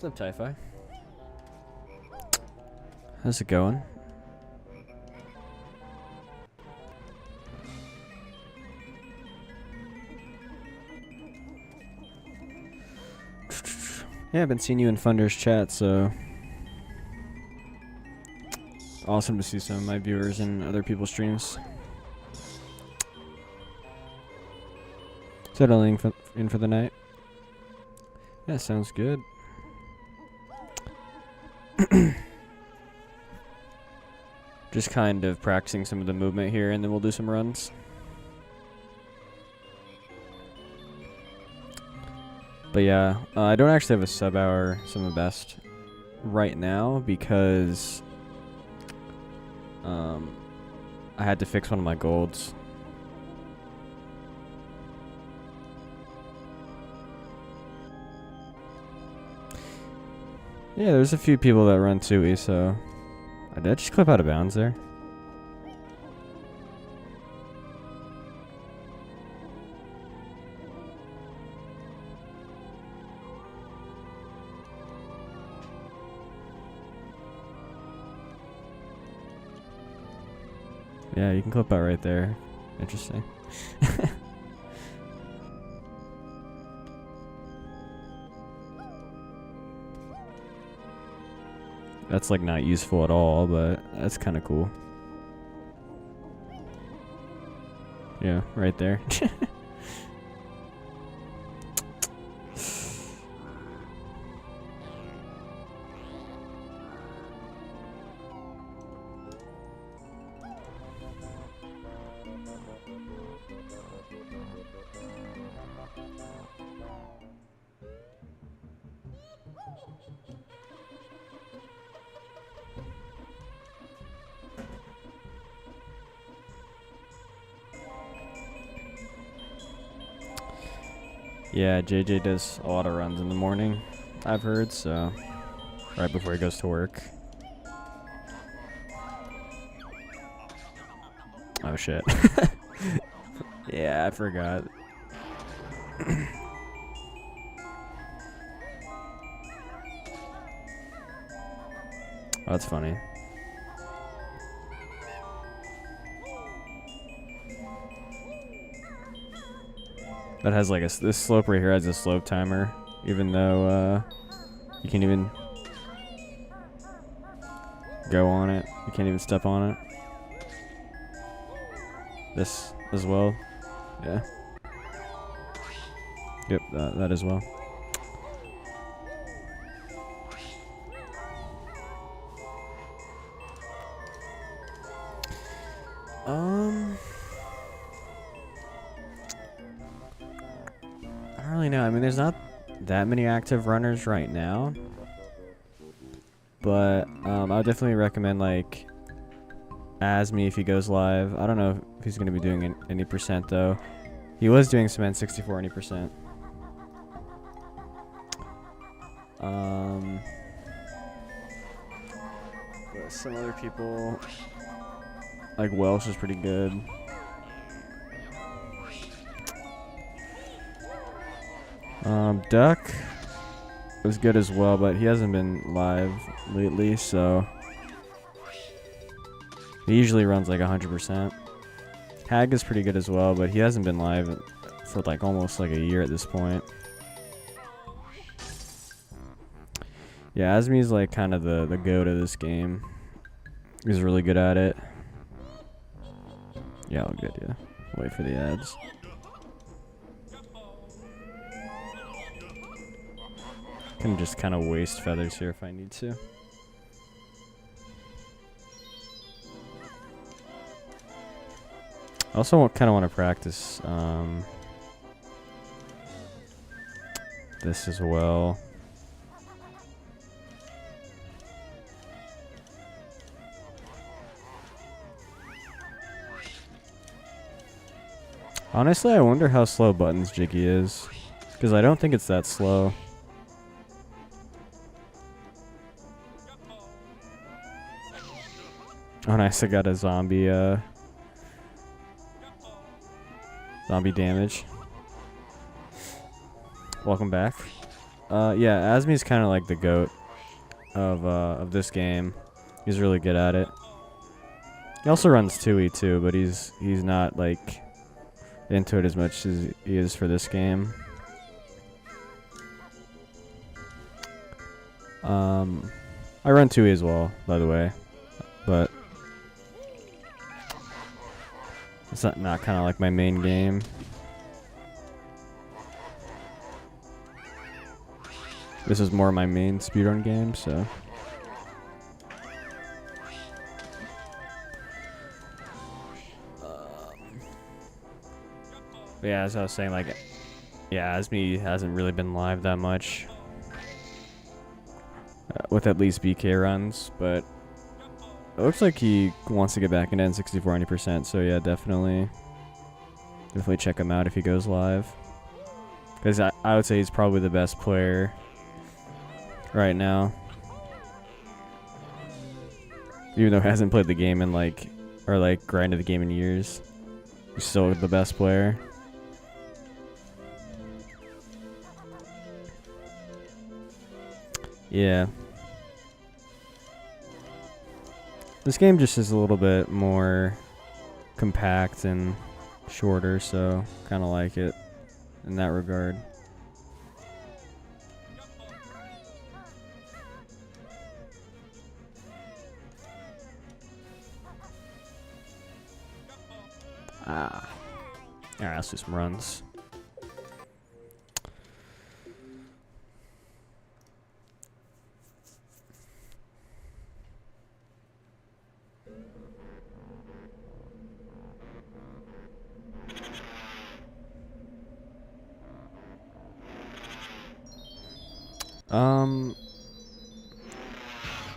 What's up, Typhi? How's it going? Yeah, I've been seeing you in Funder's chat, so awesome to see some of my viewers in other people's streams. Settling in for the night. Yeah, sounds good. Just kind of practicing some of the movement here, and then we'll do some runs. But yeah, I don't actually have a sub-hour Summer Best right now because I had to fix one of my golds. Yeah, there's a few people that run Tsui, so did I just clip out of bounds there? Yeah, you can clip out right there. Interesting. That's like not useful at all, but that's kind of cool. Yeah, right there. Yeah, JJ does a lot of runs in the morning, I've heard, so right before he goes to work. Oh shit. Yeah, I forgot. Oh, that's funny. That has like this slope right here has a slope timer, even though you can't even go on it. You can't even step on it. This as well. Yeah. Yep, that as well. I don't really know. I mean, there's not that many active runners right now, but I would definitely recommend like Asmi if he goes live. I don't know if he's going to be doing any percent though. He was doing some N64 any percent. But some other people like Welsh is pretty good. Duck was good as well, but he hasn't been live lately, so he usually runs like 100%. Hag is pretty good as well, but he hasn't been live for like almost like a year at this point. Yeah, Asmi's like kind of the goat of this game. He's really good at it. Yeah, all good, yeah. Wait for the ads. Can just kind of waste feathers here if I need to. I also kind of want to practice this as well. Honestly, I wonder how slow buttons Jiggy is, because I don't think it's that slow. Oh nice, I got a zombie zombie damage. Welcome back. Yeah, Asmi's kind of like the GOAT of this game. He's really good at it. He also runs 2E too, but he's not like into it as much as he is for this game. I run 2E as well, by the way, but it's not kind of like my main game. This is more my main speedrun game, so. But yeah, as I was saying, like, yeah, Asmi hasn't really been live that much. With at least BK runs, but it looks like he wants to get back into N64 90%, so yeah, definitely check him out if he goes live. Because I would say he's probably the best player right now. Even though he hasn't played the game in or grinded the game in years, he's still the best player. Yeah. This game just is a little bit more compact and shorter, so kind of like it in that regard. Alright, let's do some runs.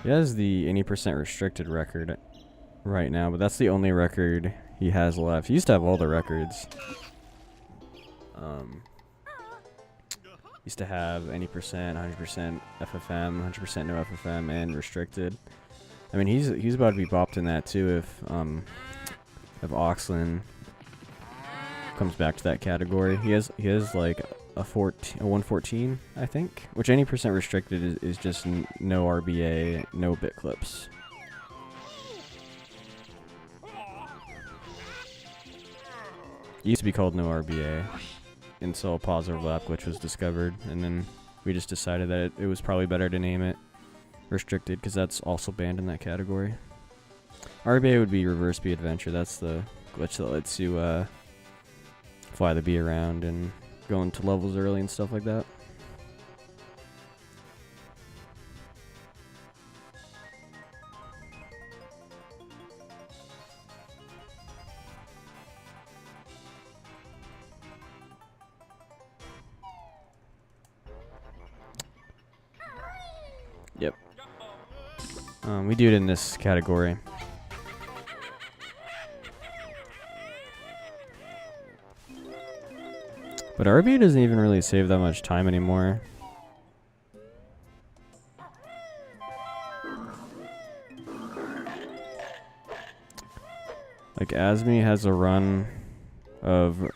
He has the 80% restricted record right now, but that's the only record he has left. He used to have all the records. Used to have 80%, 100% FFM, 100% no FFM, and restricted. I mean, he's about to be bopped in that too if Oxlin comes back to that category. He has like a 114, I think, which 80% restricted is just no RBA, no bit clips. It used to be called no RBA until pause overlap glitch was discovered, and then we just decided that it was probably better to name it restricted because that's also banned in that category. RBA would be reverse B adventure. That's the glitch that lets you fly the bee around and go into levels early and stuff like that. Yep. We do it in this category. But RBA doesn't even really save that much time anymore. Like, Asmi has a run of no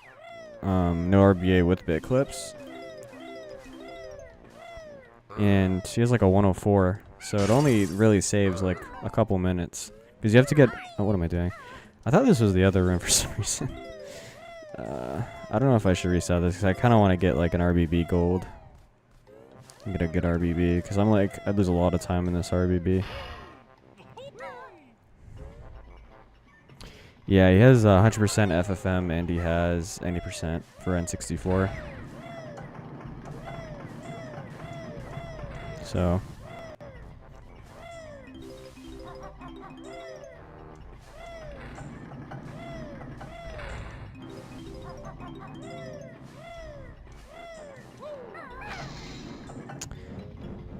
RBA with bit clips. And she has like a 104. So it only really saves like a couple minutes. Because you have to get... Oh, what am I doing? I thought this was the other run for some reason. I don't know if I should reset this because I kind of want to get like an RBB gold and get a good RBB because I'm like, I lose a lot of time in this RBB. Yeah, he has 100% FFM and he has 80% for N64. So...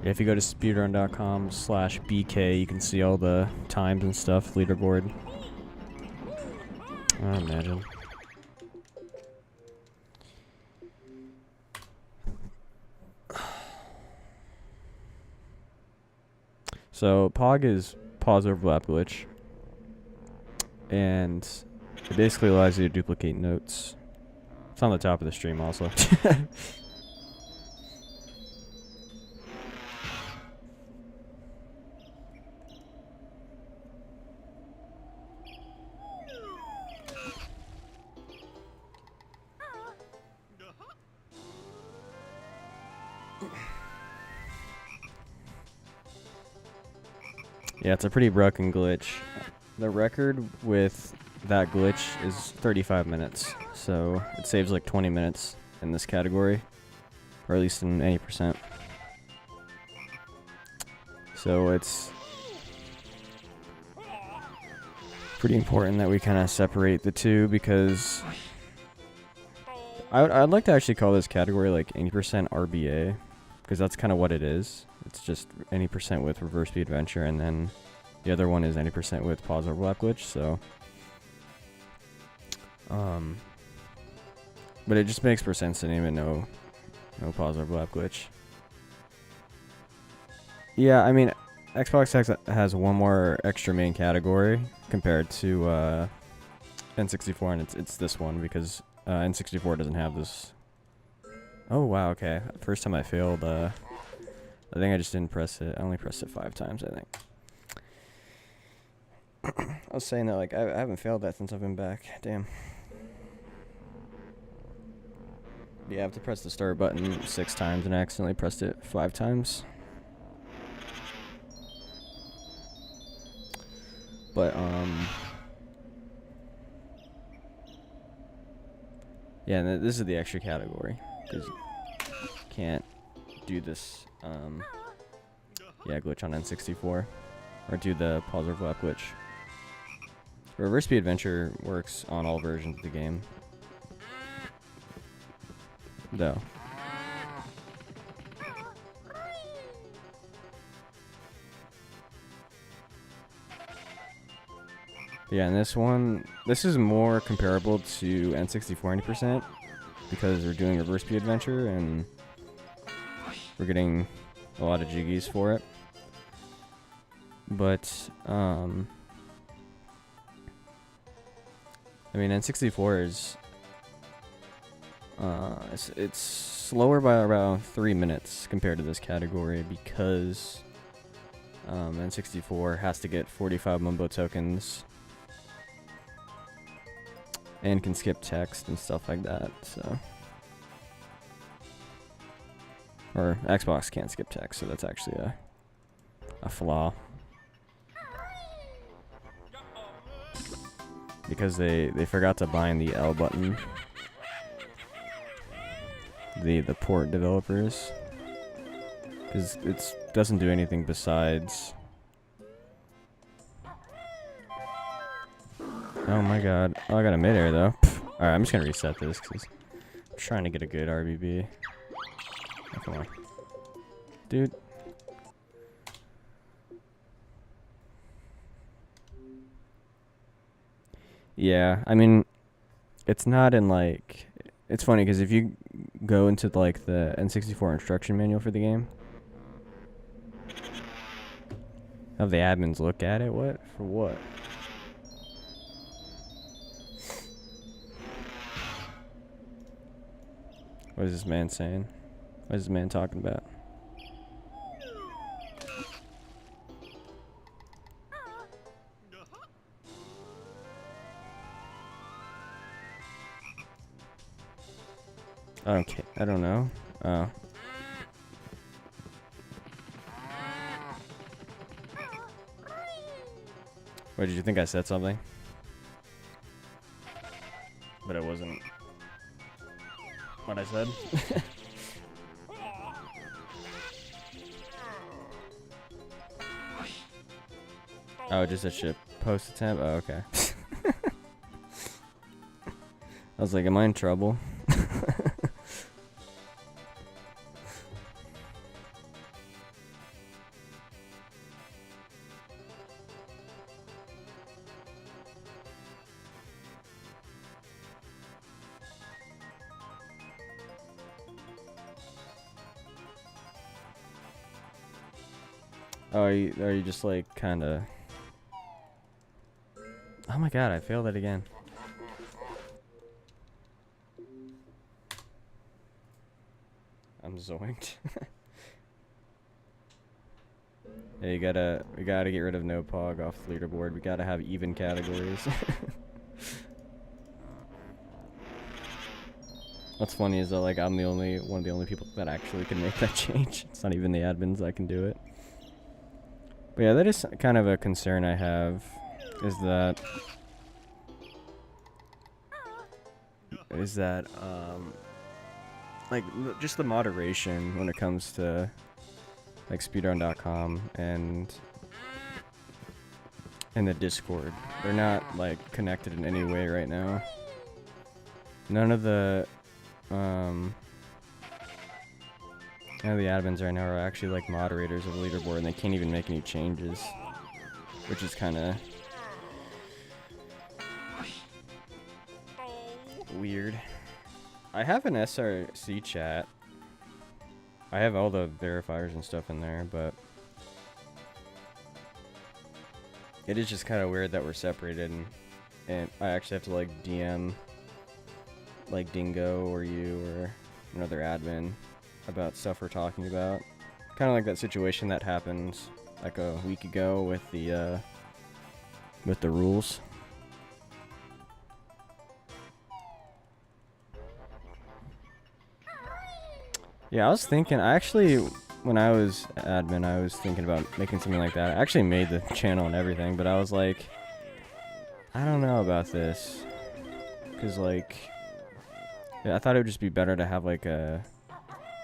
if you go to speedrun.com/BK, you can see all the times and stuff, leaderboard. I imagine. So POG is pause overlap glitch, and it basically allows you to duplicate notes. It's on the top of the stream also. Yeah, it's a pretty broken glitch. The record with that glitch is 35 minutes, so it saves like 20 minutes in this category, or at least in any percent. So it's pretty important that we kind of separate the two, because I'd like to actually call this category like any percent RBA, because that's kind of what it is. It's just any percent with reverse speed adventure, and then the other one is any percent with pause overlap glitch. So, but it just makes more sense to name it no pause overlap glitch. Yeah, I mean, Xbox X has one more extra main category compared to N64, and it's this one, because N64 doesn't have this. Oh wow, okay. First time I failed. I think I just didn't press it. I only pressed it 5 times, I think. I was saying that like I haven't failed that since I've been back. Damn. Yeah, I have to press the start button 6 times, and I accidentally pressed it 5 times. But yeah, and this is the extra category, because you can't do this glitch on N64, or do the pause overlap glitch. Reverse speed adventure works on all versions of the game, though. Yeah, and this is more comparable to N64 90%, because we're doing reverse speed adventure and we're getting a lot of jiggies for it. But I mean, N64 is it's slower by around 3 minutes compared to this category, because N64 has to get 45 Mumbo tokens and can skip text and stuff like that, so. Or Xbox can't skip text, so that's actually a flaw. Because they forgot to bind the L button. The port developers. Because it doesn't do anything besides. Oh my god. Oh, I got a midair though. Alright, I'm just gonna reset this because I'm trying to get a good RBB. Oh, come on. Dude. Yeah, I mean, it's not in like. It's funny because if you go into like the N64 instruction manual for the game, have the admins look at it. What? For what? What is this man saying? What is this man talking about? Okay, I don't know. Oh. What, did you think I said something? But it wasn't what I said. Oh, just a ship post attempt? Oh, okay. I was like, am I in trouble? Oh, are you just like kind of? Oh my god, I failed it again. I'm zoinked. Yeah, we gotta get rid of no POG off the leaderboard. We gotta have even categories. What's funny is that like I'm one of the only people that actually can make that change. It's not even the admins that can do it. But yeah, that is kind of a concern I have, is that like just the moderation when it comes to like speedrun.com and the Discord. They're not like connected in any way right now. None of the admins right now are actually like moderators of the leaderboard, and they can't even make any changes, which is kind of weird. I have an SRC chat. I have all the verifiers and stuff in there, but it is just kind of weird that we're separated, and I actually have to like DM like Dingo or you or another admin about stuff we're talking about. Kind of like that situation that happened like a week ago with the rules. Yeah, I was thinking, when I was admin, I was thinking about making something like that. I actually made the channel and everything, but I was like, I don't know about this. Because, like, yeah, I thought it would just be better to have, like, a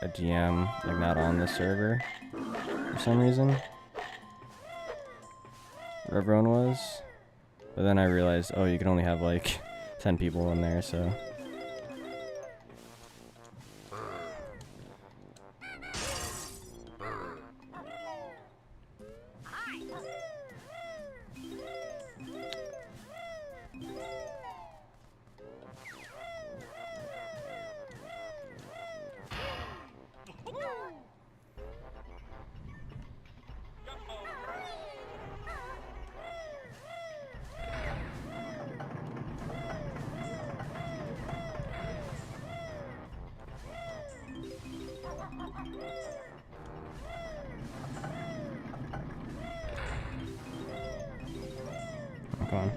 DM, like, not on the server for some reason. Where everyone was. But then I realized, oh, you can only have, like, 10 people in there, so... Come on.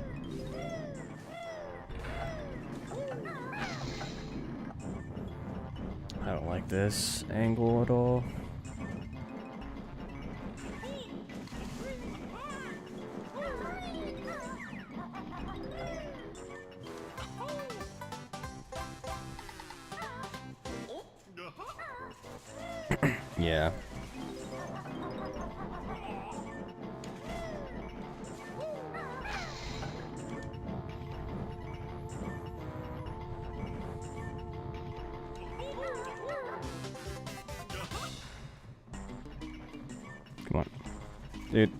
I don't like this angle at all. Yeah. Come on. Dude.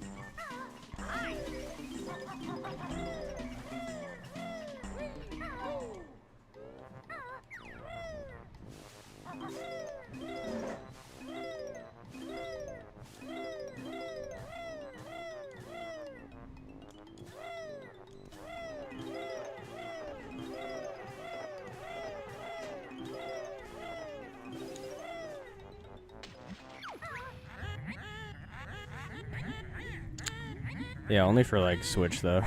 Yeah, only for like Switch though.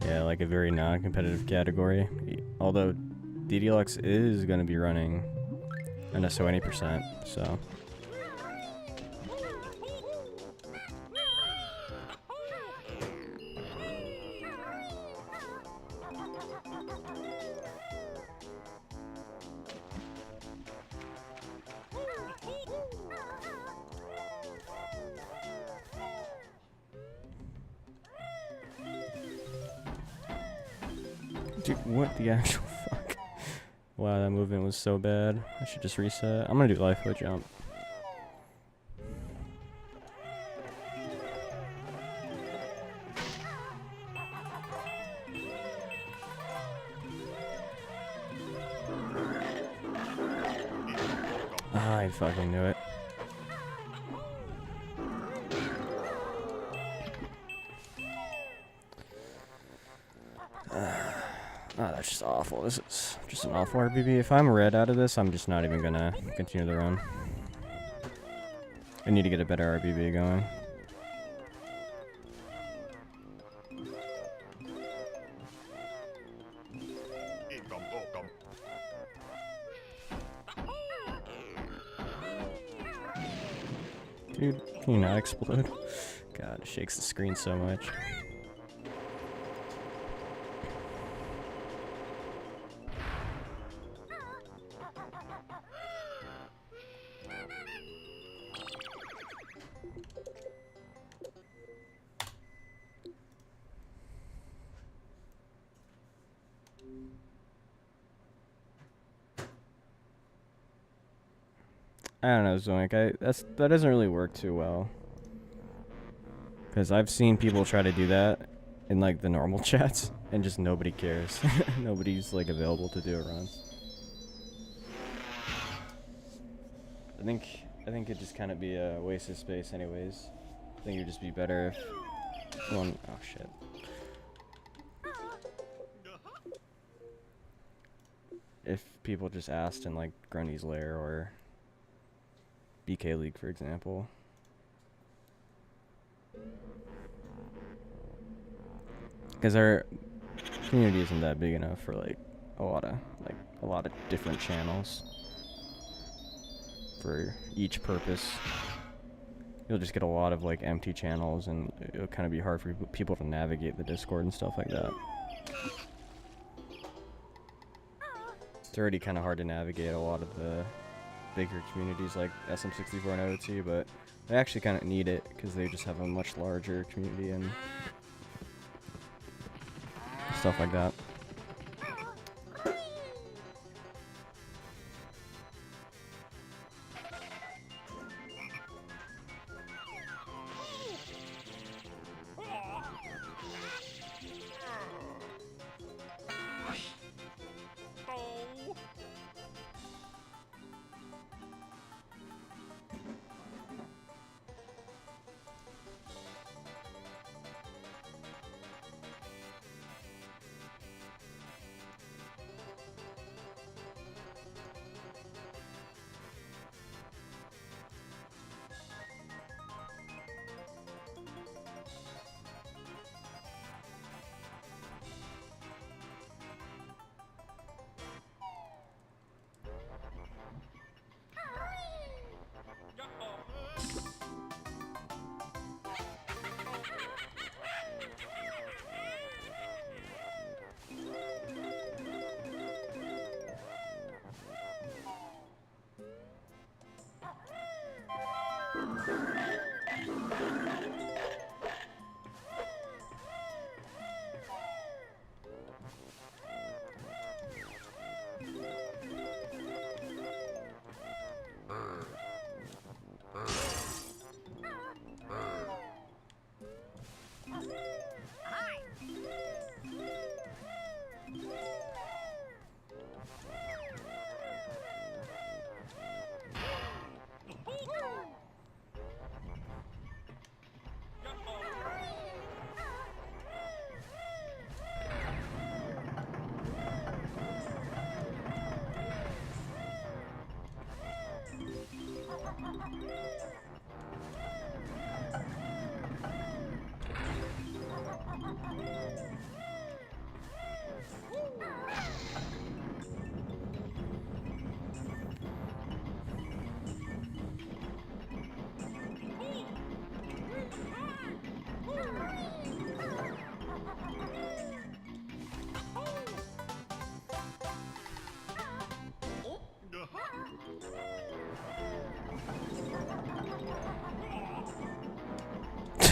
Yeah, like a very non-competitive category. Although DDLX is going to be running an SO any %, so. Dude, what the actual fuck? Wow, that movement was so bad. I should just reset. I'm gonna do life foot jump. Ah, I fucking knew it. Oh, that's just awful. This is just an awful RBB. If I'm red out of this, I'm just not even gonna continue the run. I need to get a better RBB going. Dude, can you not explode? God, it shakes the screen so much. I don't know, Zoink. That doesn't really work too well. Because I've seen people try to do that in like the normal chats, and just nobody cares. Nobody's like available to do a run. I think it'd just kind of be a waste of space, anyways. I think it'd just be better if one. Oh shit. If people just asked in like Grundy's Lair or BK League, for example. Because our community isn't that big enough for like a lot of different channels for each purpose. You'll just get a lot of like empty channels, and it'll kind of be hard for people to navigate the Discord and stuff like that. It's already kind of hard to navigate a lot of the bigger communities like SM64 and OT, but they actually kind of need it because they just have a much larger community and stuff like that.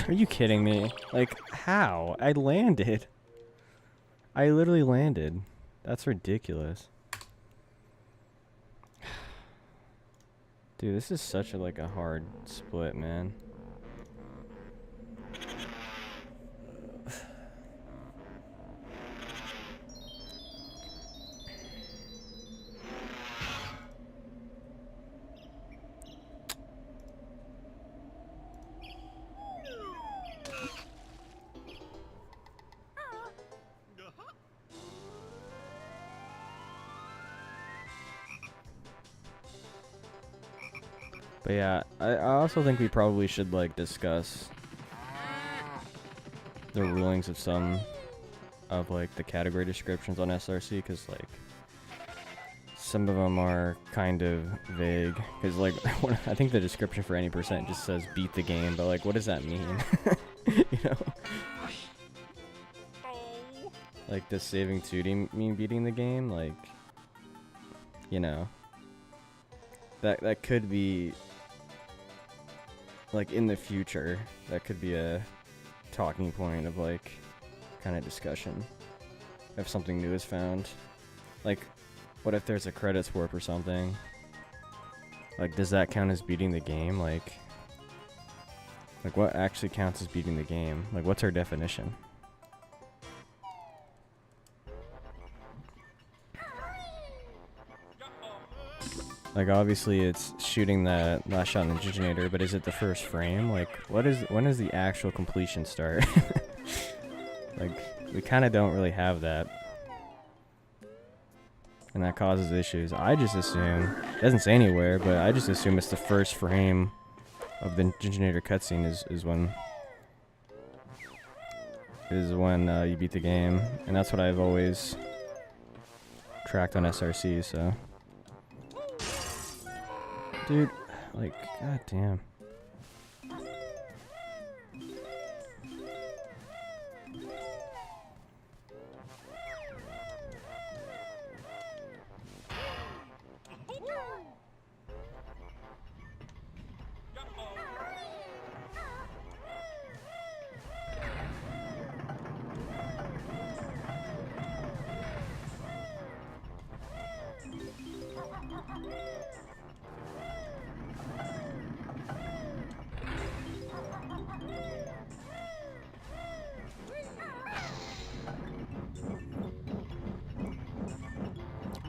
Are you kidding me? Like, how? I landed. I literally landed. That's ridiculous. Dude, this is such a hard split, man. But yeah, I also think we probably should like discuss the rulings of some of like the category descriptions on SRC, because like some of them are kind of vague. Because, like, I think the description for any percent just says beat the game, but, like, what does that mean? You know? Like, does saving 2D mean beating the game? Like, you know. That could be, like, in the future, that could be a talking point of, like, kind of discussion. If something new is found. Like, what if there's a credits warp or something? Like, does that count as beating the game? Like, what actually counts as beating the game? Like, what's our definition? Like, obviously it's shooting that last shot in the originator, but is it the first frame? Like, when does the actual completion start? Like, we kind of don't really have that. And that causes issues. I just assume, it doesn't say anywhere, but I just assume it's the first frame of the originator cutscene is when you beat the game. And that's what I've always tracked on SRC, so. Dude, like, goddamn.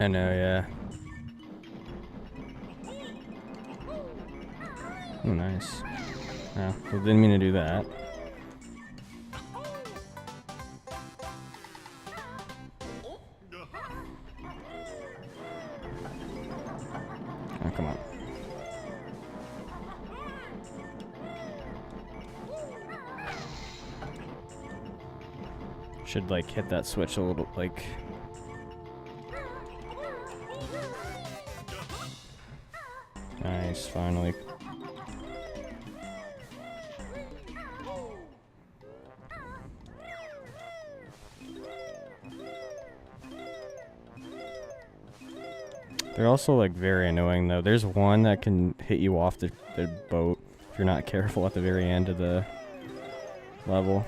I know, yeah. Oh, nice. Oh, well, didn't mean to do that. Oh, come on. Should, like, hit that switch a little, like... Nice, finally. They're also, like, very annoying, though. There's one that can hit you off the boat if you're not careful at the very end of the level.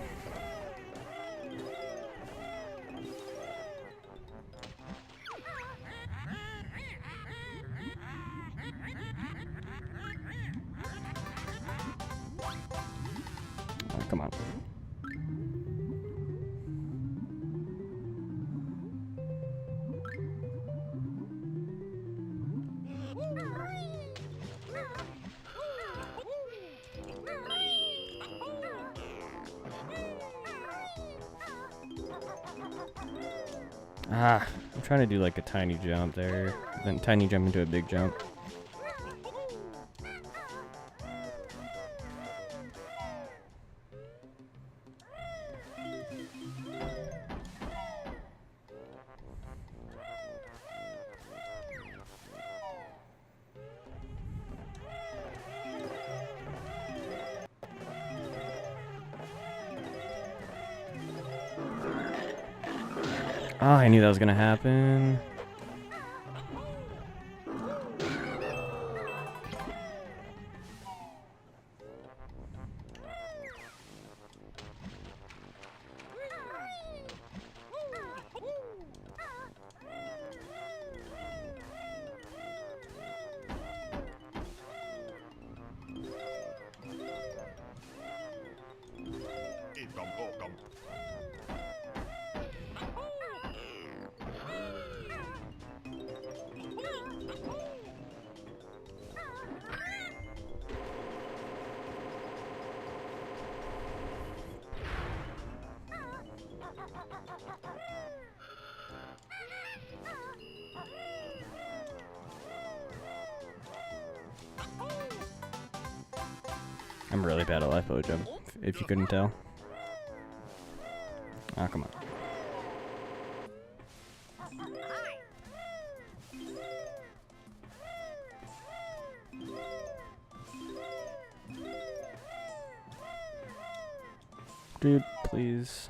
Come on. Ah, I'm trying to do like a tiny jump there, then tiny jump into a big jump. Oh, I knew that was gonna happen. I'm really bad at life jump, if you couldn't tell. Ah, come on. Dude, please.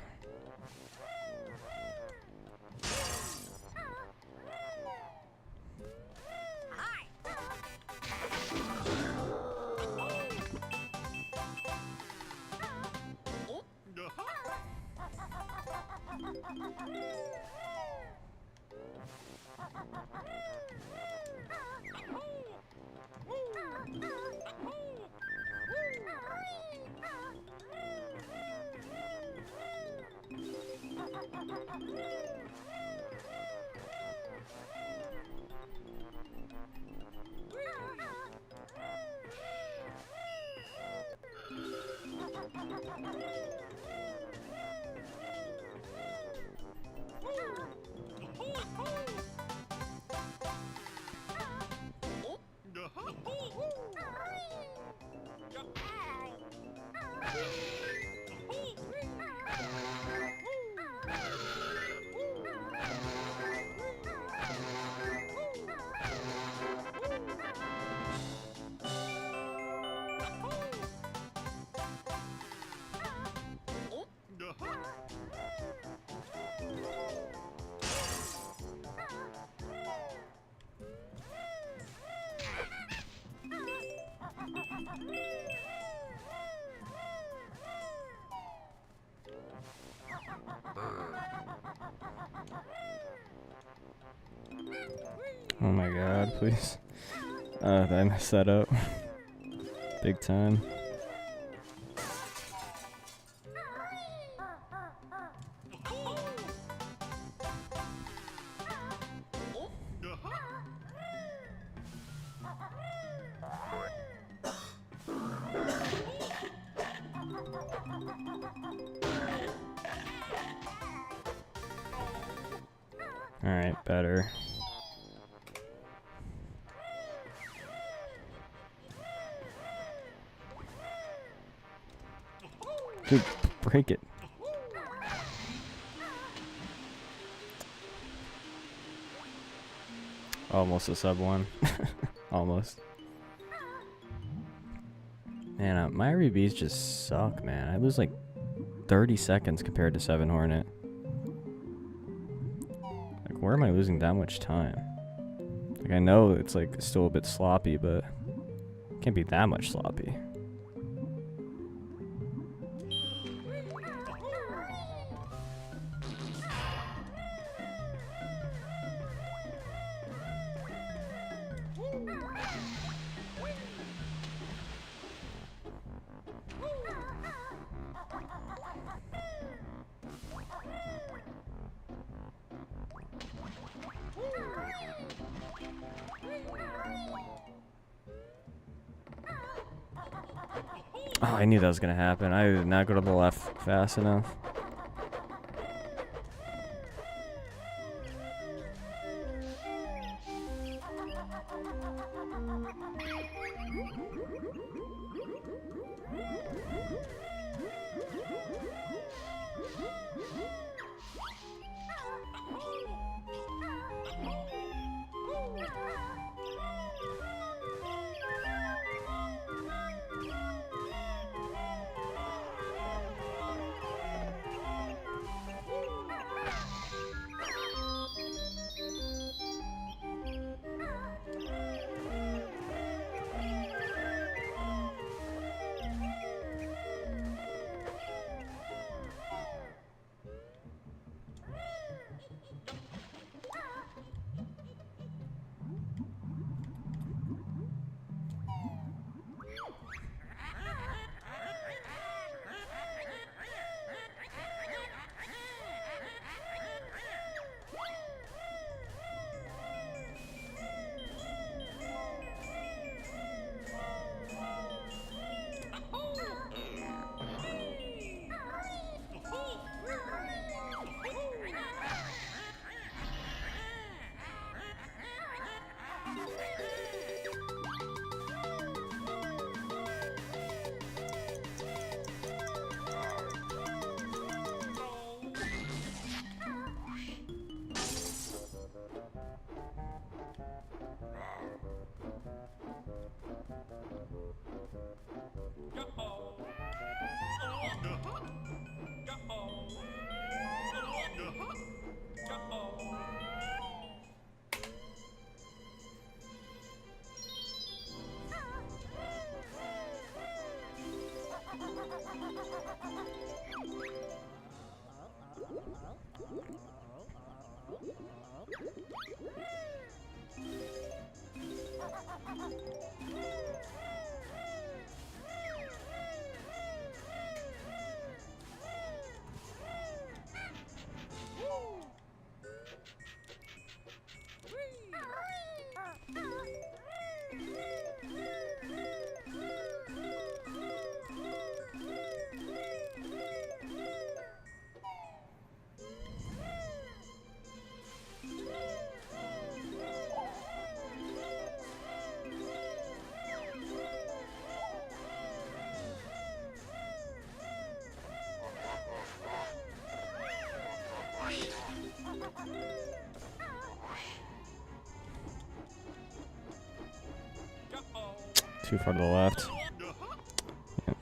Oh my god, please. Did I mess that up? Big time. Alright, better. Dude, break it. Almost a sub one. Almost. Man, my RBs just suck, man. I lose like 30 seconds compared to 7 Hornet. Like, where am I losing that much time? Like, I know it's like still a bit sloppy, but it can't be that much sloppy. Oh, I knew that was gonna happen. I did not go to the left fast enough. Too far to the left. Yep.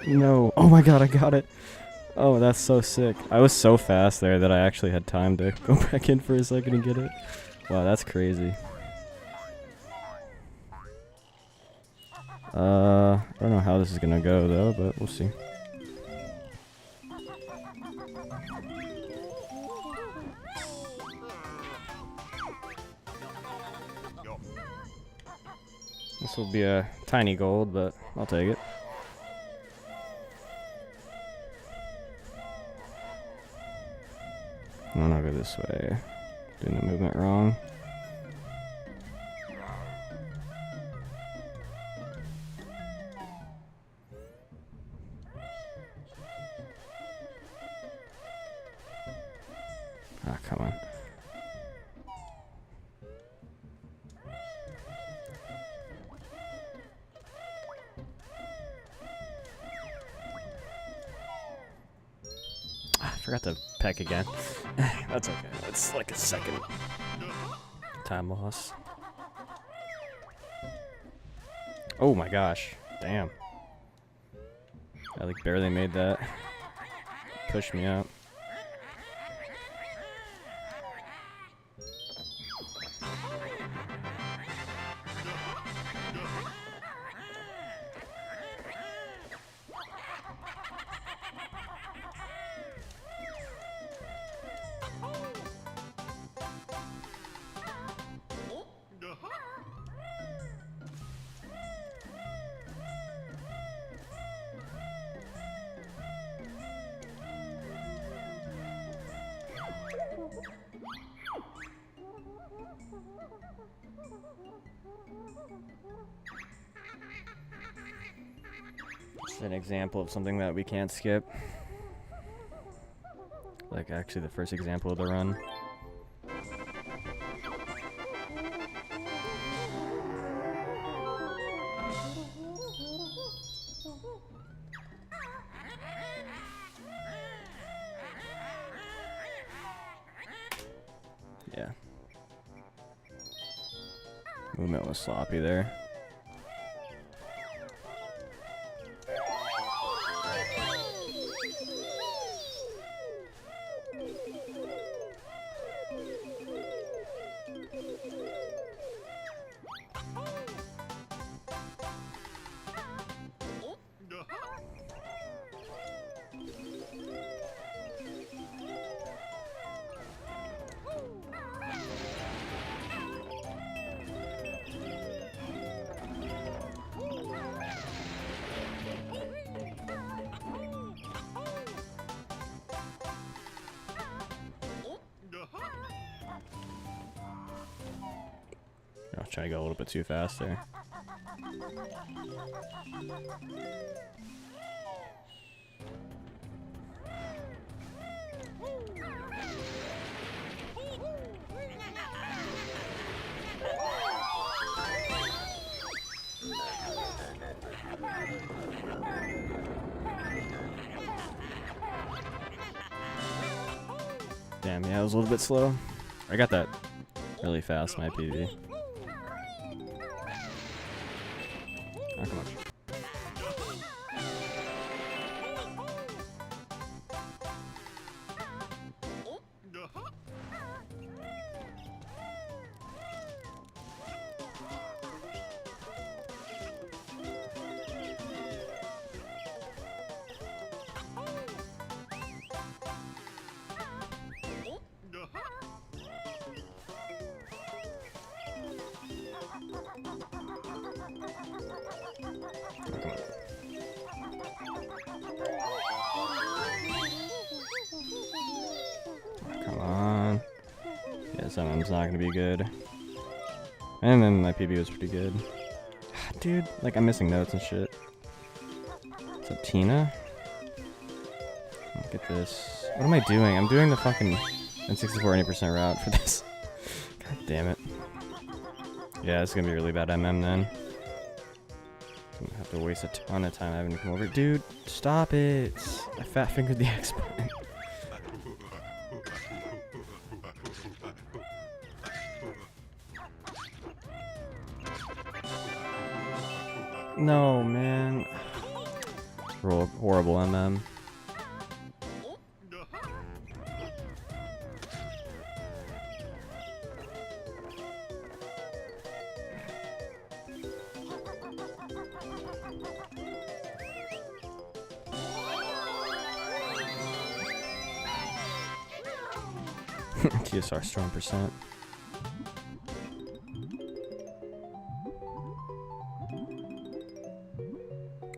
No. Oh my god, I got it. Oh, that's so sick. I was so fast there that I actually had time to go back in for a second and get it. Wow, that's crazy. I don't know how this is gonna go though, but we'll see. This will be a tiny gold, but I'll take it. I'm gonna go this way. Doing the movement wrong. Ah, come on. I forgot to peck again. That's okay. That's like a second time loss. Oh my gosh. Damn. I like barely made that. Pushed me up. It's an example of something that we can't skip. Like actually the first example of the run. Yeah. Movement was sloppy there. I was trying to go a little bit too fast there. Damn, yeah, I was a little bit slow. I got that really fast, my PB. Oh, come on. Come on. Yeah, someone's not gonna be good. And then my PB was pretty good. Dude, like I'm missing notes and shit. What's up, Tina? Look at this. What am I doing? I'm doing the fucking N64 80% route for this. God damn it. Yeah, it's gonna be really bad MM then. I'm gonna have to waste a ton of time having to come over. Dude, stop it! I fat fingered the X button. No, man. Horrible MM. TSR strong percent.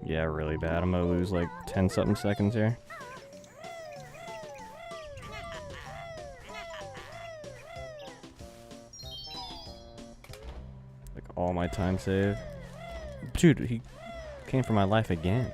Yeah, really bad. I'm gonna lose like 10 something seconds here. Like all my time save. Dude, he came for my life again.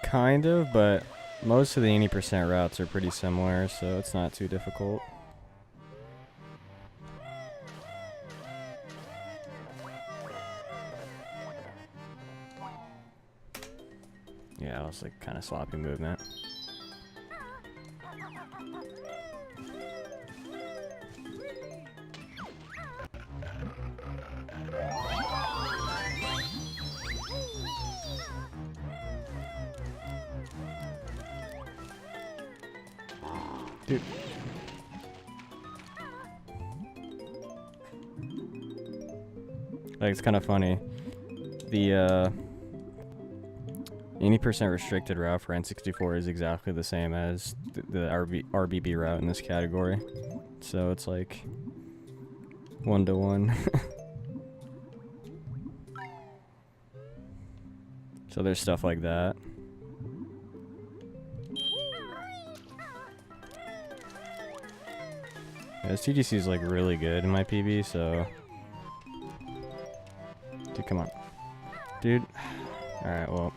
Kind of, but most of the 80% routes are pretty similar, so it's not too difficult. Yeah, it was like kind of sloppy movement. Dude. Like, it's kind of funny. The 80% restricted route for N64 is exactly the same as the RBB route in this category. So it's like 1-to-1. So there's stuff like that. Yeah, this TGC is like really good in my PB, so... Dude, come on. Dude. Alright, well...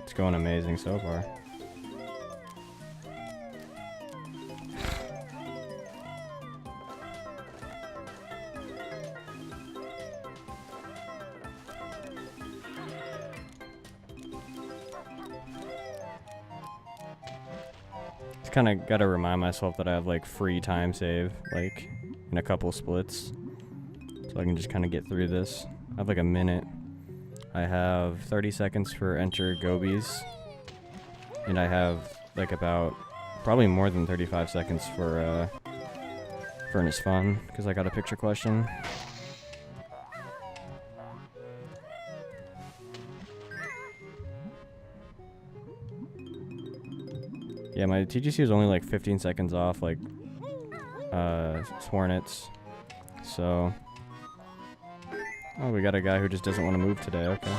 It's going amazing so far. Kind of got to remind myself that I have like free time save like in a couple splits, so I can just kind of get through this. I have like a minute. I have 30 seconds for enter gobies, and I have like about probably more than 35 seconds for Furnace fun, because I got a picture question. Yeah, my TGC was only like 15 seconds off, like, Hornets. So... Oh, we got a guy who just doesn't want to move today, okay.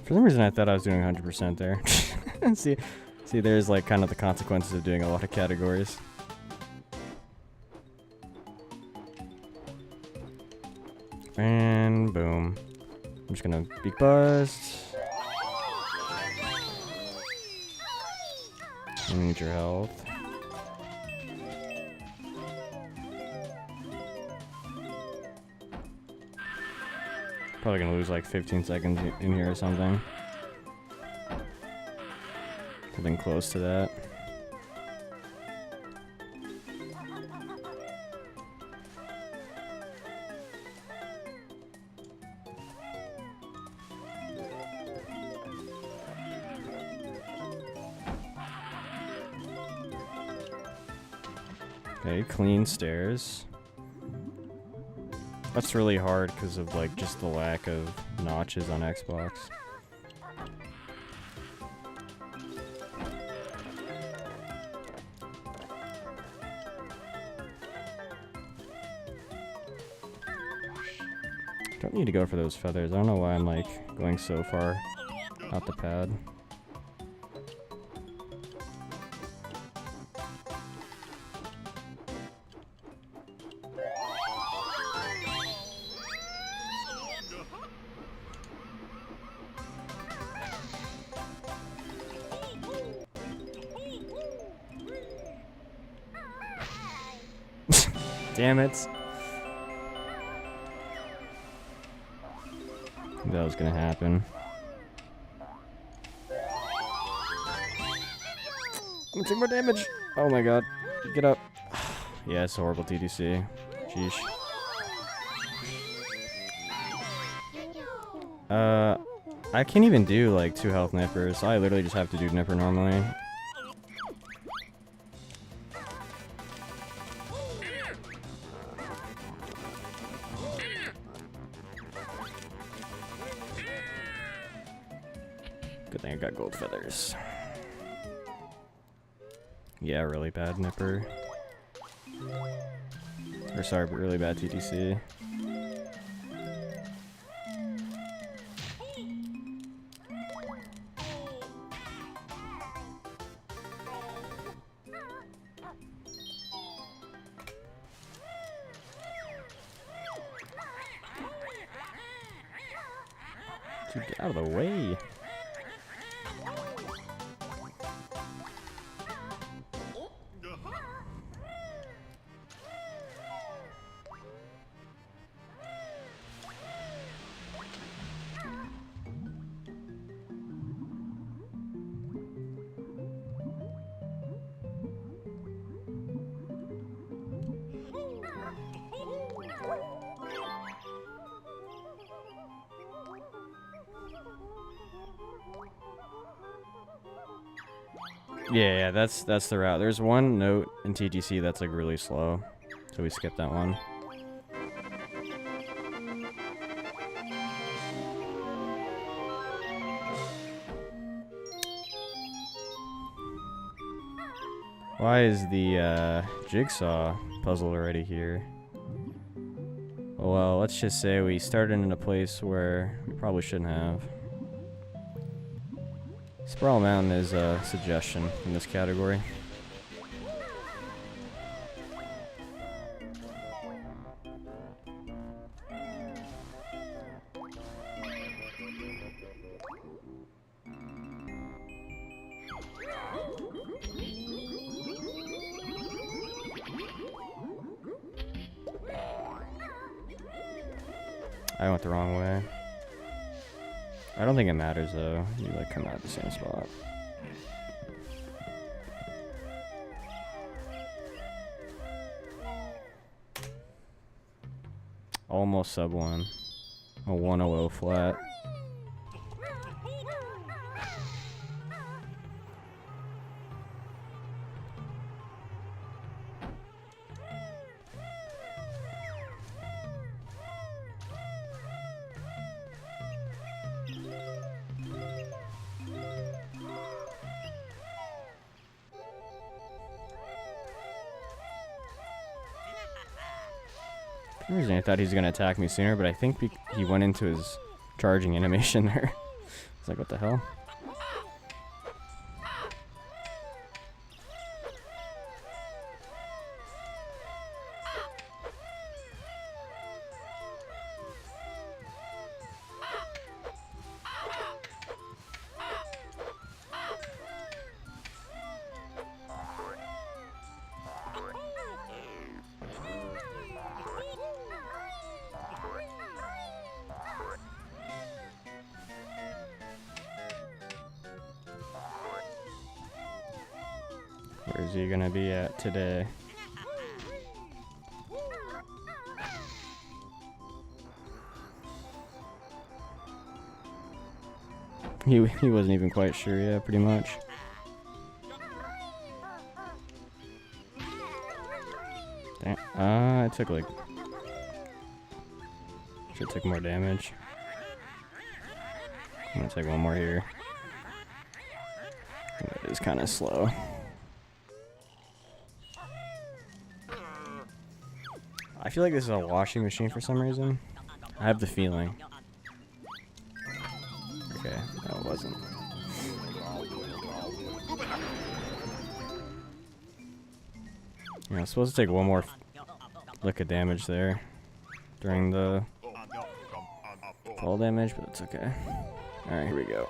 For some reason I thought I was doing 100% there. see, there's like kind of the consequences of doing a lot of categories. And boom. I'm just gonna beak bust. I need your health. Probably gonna lose like 15 seconds in here or something. Something close to that. Okay, clean stairs. That's really hard because of like just the lack of notches on Xbox. Don't need to go for those feathers. I don't know why I'm like going so far out the pad. Damn it. That was gonna happen. I'm gonna take more damage. Oh my god. Get up. Yeah, it's a horrible TDC. Sheesh. I can't even do like 2 health nippers. I literally just have to do nipper normally. Good thing I got gold feathers. Yeah, really bad nipper. Or sorry, but really bad TTC. Dude, get out of the way. Yeah, that's the route. There's one note in TGC that's like really slow, so we skipped that one. Why is the jigsaw puzzle already here? Well, let's just say we started in a place where we probably shouldn't have. Sprawl Mountain is a suggestion in this category. I went the wrong way. I don't think it matters though. You like come out at the same spot. Almost sub 1. A 100 flat. For some reason I thought he was going to attack me sooner, but I think he went into his charging animation there. It's like, what the hell? Where's he gonna be at today? He wasn't even quite sure, yeah, pretty much. Damn. I took like... Should take more damage. I'm gonna take one more here. It is kind of slow. I feel like this is a washing machine for some reason. I have the feeling. Okay, no, it wasn't. Yeah, I'm supposed to take one more lick of damage there during the fall damage, but it's okay. Alright, here we go.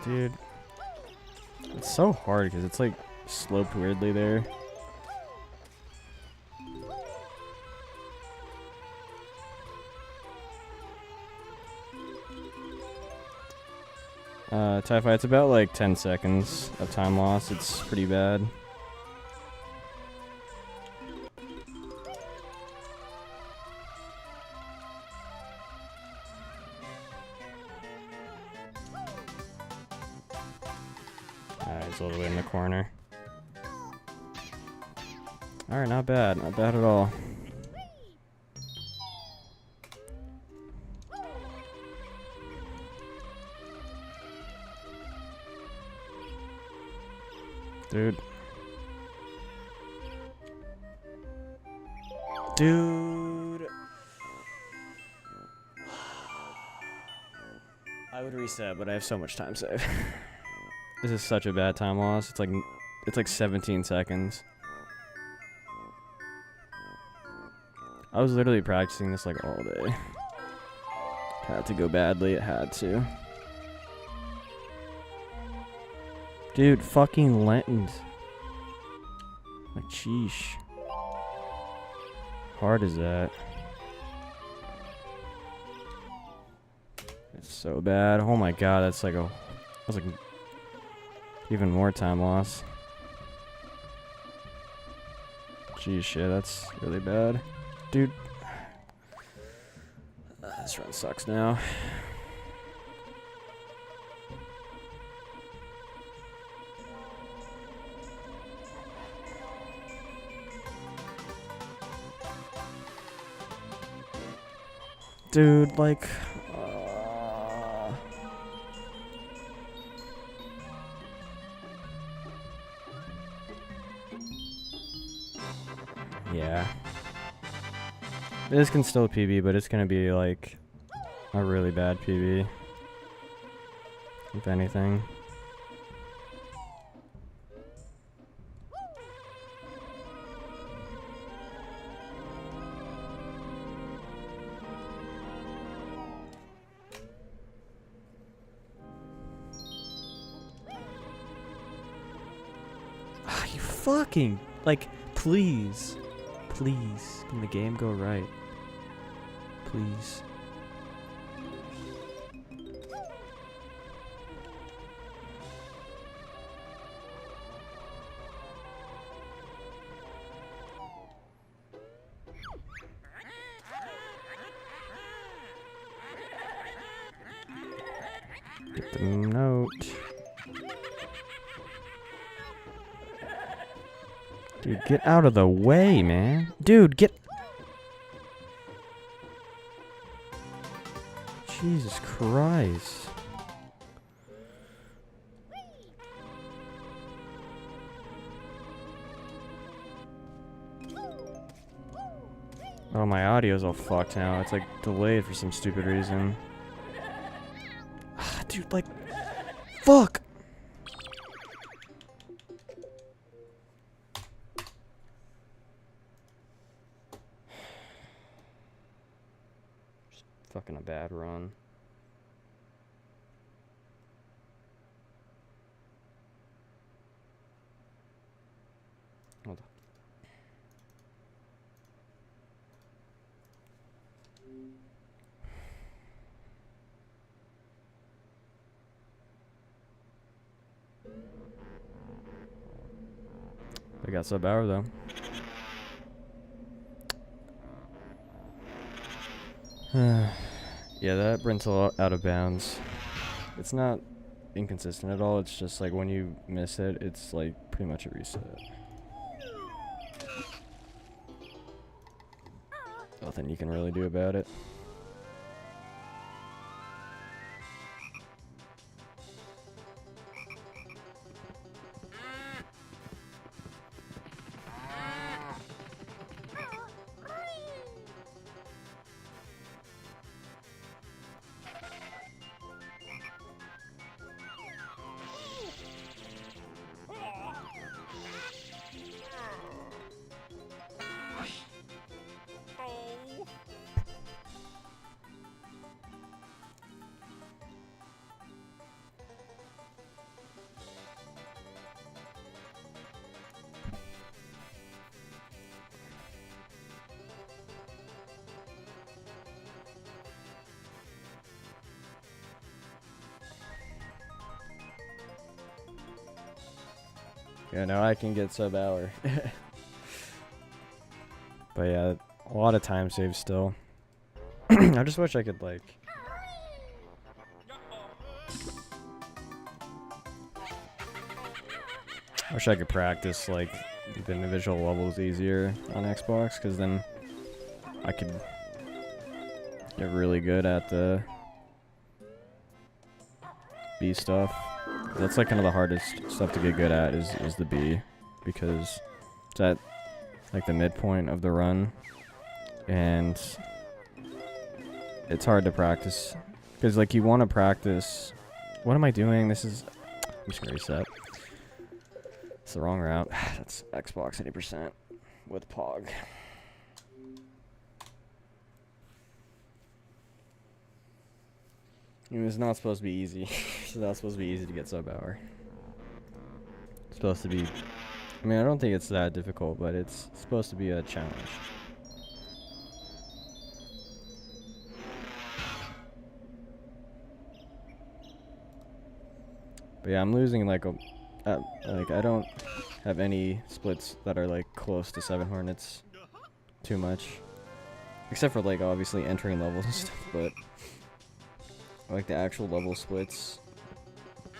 Dude, it's so hard because it's like sloped weirdly there. TIE Fight, it's about like 10 seconds of time loss. It's pretty bad. It's all the way in the corner. Alright, not bad. Not bad at all. Dude. Dude. I would reset, but I have so much time saved. This is such a bad time loss. It's like 17 seconds. I was literally practicing this like all day. It had to go badly, it had to. Dude, fucking Lentons. Like, sheesh. Hard is that? It's so bad. Oh my god, that's like a... That's like even more time loss. Geez, shit, that's really bad. Dude. This run sucks now. Dude, like... Yeah. This can still PB, but it's gonna be like a really bad PB. If anything. fucking, like, please. Please. Can the game go right? Please. Get the note. Dude, get out of the way, man. Dude, get... Jesus Christ. Oh, my audio's all fucked now. It's like delayed for some stupid reason. Ah, dude, like... Fuck! Fucking a bad run. Hold on. I got sub hour though. Yeah, that Brent's a lot out of bounds. It's not inconsistent at all. It's just like when you miss it, it's like pretty much a reset. Nothing you can really do about it. Yeah, now I can get sub hour. But yeah, a lot of time saves still. I just wish I could like... I wish I could practice like the individual levels easier on Xbox, because then I could get really good at the B stuff. That's like kind of the hardest stuff to get good at is the B, because it's at like the midpoint of the run, and it's hard to practice because like you want to practice. What am I doing? This is... I'm just gonna reset. It's the wrong route. That's Xbox 80% with POG. It's not supposed to be easy. It's not supposed to be easy to get sub hour. It's supposed to be... I mean, I don't think it's that difficult, but it's supposed to be a challenge. But yeah, I'm losing like a... like, I don't have any splits that are like close to 7 Hornets too much. Except for like obviously entering levels and stuff, but... like the actual level splits,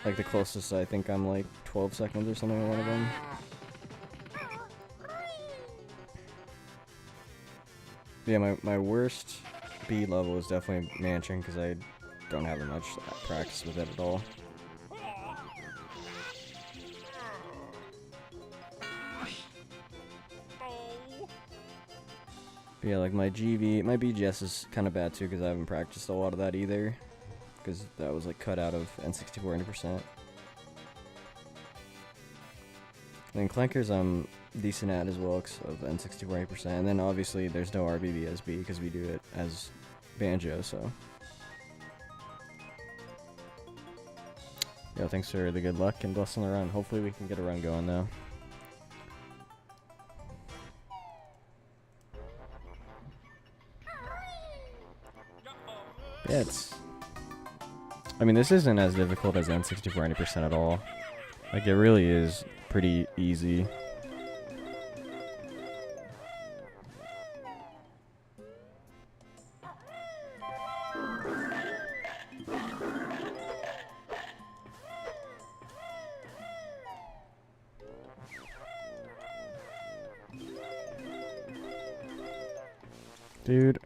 like the closest I think I'm like 12 seconds or something on one of them. Yeah, my worst B level is definitely Mansion, because I don't have much practice with it at all. But yeah, like my GV, my BGS is kind of bad too, because I haven't practiced a lot of that either. Because that was like cut out of N64 80%. And Clankers I'm decent at as well, because of N64 80%. And then obviously there's no RBBSB because we do it as Banjo, so. Yo, thanks for the good luck and blessing the run. Hopefully we can get a run going though. Yeah, I mean, this isn't as difficult as N64 90% at all. Like, it really is pretty easy. Dude.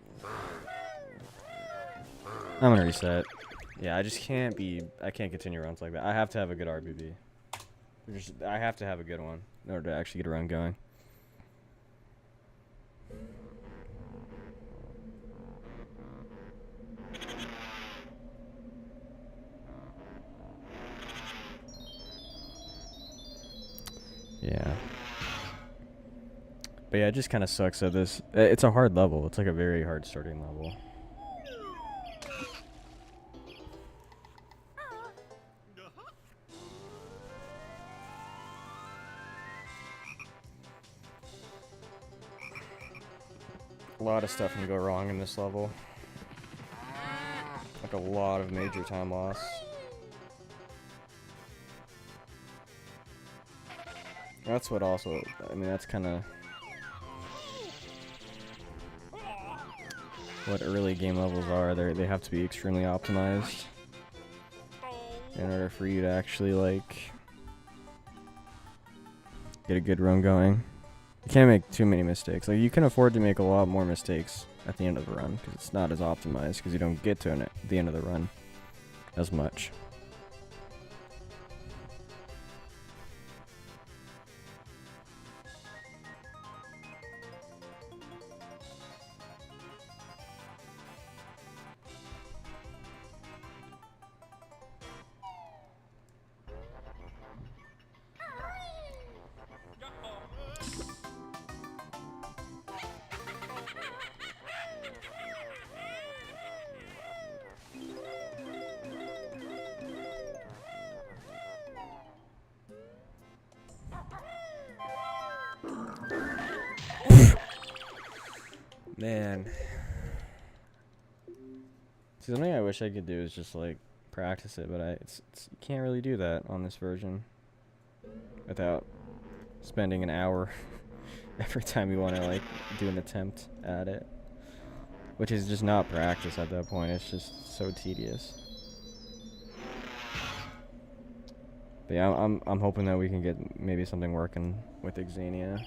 I'm gonna reset. Yeah, I just can't I can't continue runs like that. I have to have a good RBB. I have to have a good one in order to actually get a run going. Yeah. But yeah, it just kind of sucks that it's a hard level. It's like a very hard starting level. A lot of stuff can go wrong in this level. Like a lot of major time loss. That's what also, I mean, that's kind of what early game levels are. They have to be extremely optimized in order for you to actually, like, get a good run going. You can't make too many mistakes. Like, you can afford to make a lot more mistakes at the end of the run because it's not as optimized because you don't get to it at the end of the run as much. Man. See, something I wish I could do is just, like, practice it, but you can't really do that on this version without spending an hour every time you want to, like, do an attempt at it. Which is just not practice at that point. It's just so tedious. But yeah, I'm hoping that we can get maybe something working with Xania.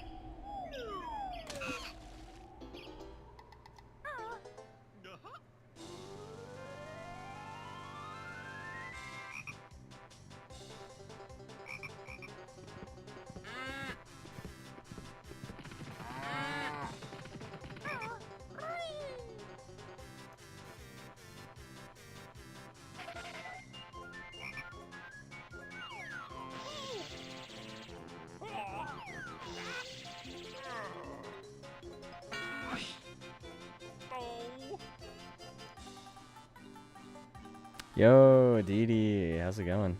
Yo, Didi, how's it going?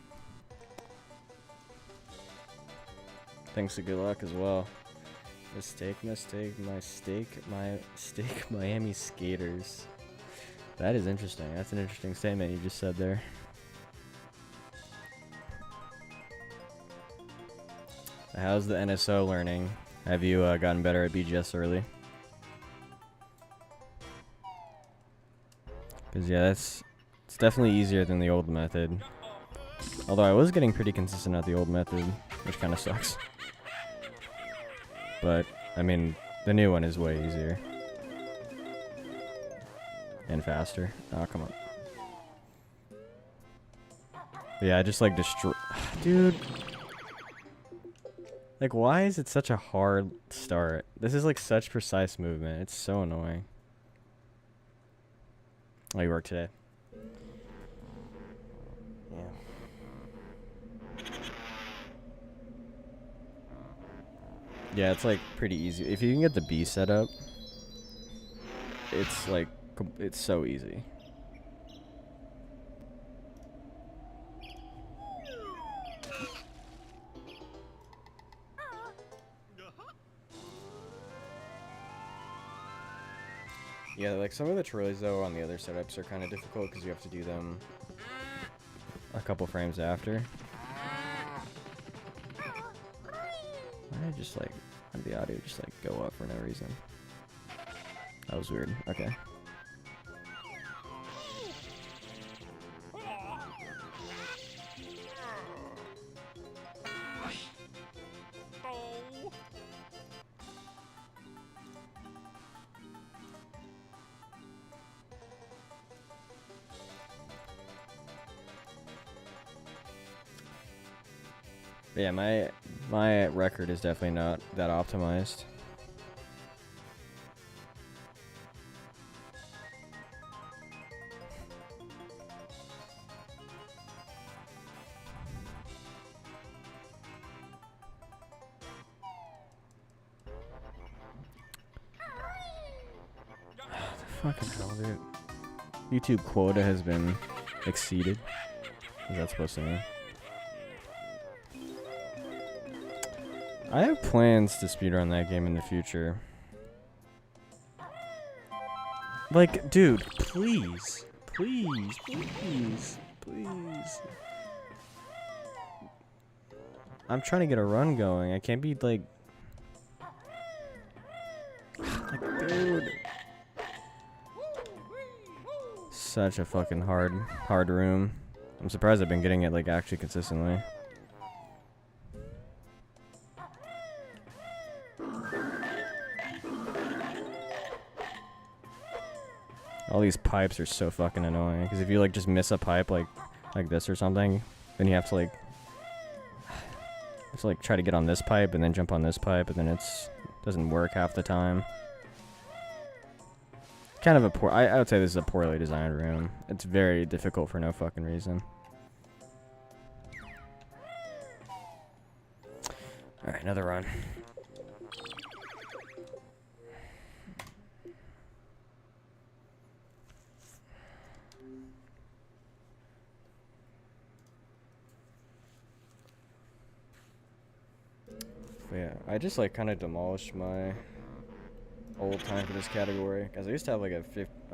Thanks to good luck as well. Mistake, Miami skaters. That is interesting. That's an interesting statement you just said there. How's the NSO learning? Have you gotten better at BGS early? Because yeah, it's definitely easier than the old method. Although I was getting pretty consistent at the old method, which kind of sucks. But, I mean, the new one is way easier. And faster. Oh, come on. But yeah, I just like destroy... Dude. Like, why is it such a hard start? This is like such precise movement. It's so annoying. Oh, you work today? Yeah. Yeah, it's like pretty easy. If you can get the B set up, it's like, it's so easy. Yeah, like some of the tutorials though on the other setups are kind of difficult because you have to do them a couple frames after. Why did I just like, have the audio just like go up for no reason? That was weird. Okay. But yeah, my record is definitely not that optimized. Fucking hell, dude. YouTube quota has been exceeded. What's that supposed to mean? I have plans to speedrun that game in the future. Like, dude, please. Please, please, please. I'm trying to get a run going. I can't be like... dude. Such a fucking hard room. I'm surprised I've been getting it like actually consistently. All these pipes are so fucking annoying. Because if you like just miss a pipe like this or something, then you have to like try to get on this pipe and then jump on this pipe, and then doesn't work half the time. Kind of a poor. I would say this is a poorly designed room. It's very difficult for no fucking reason. All right, another run. Yeah, I just like kind of demolished my old time for this category because I used to have like a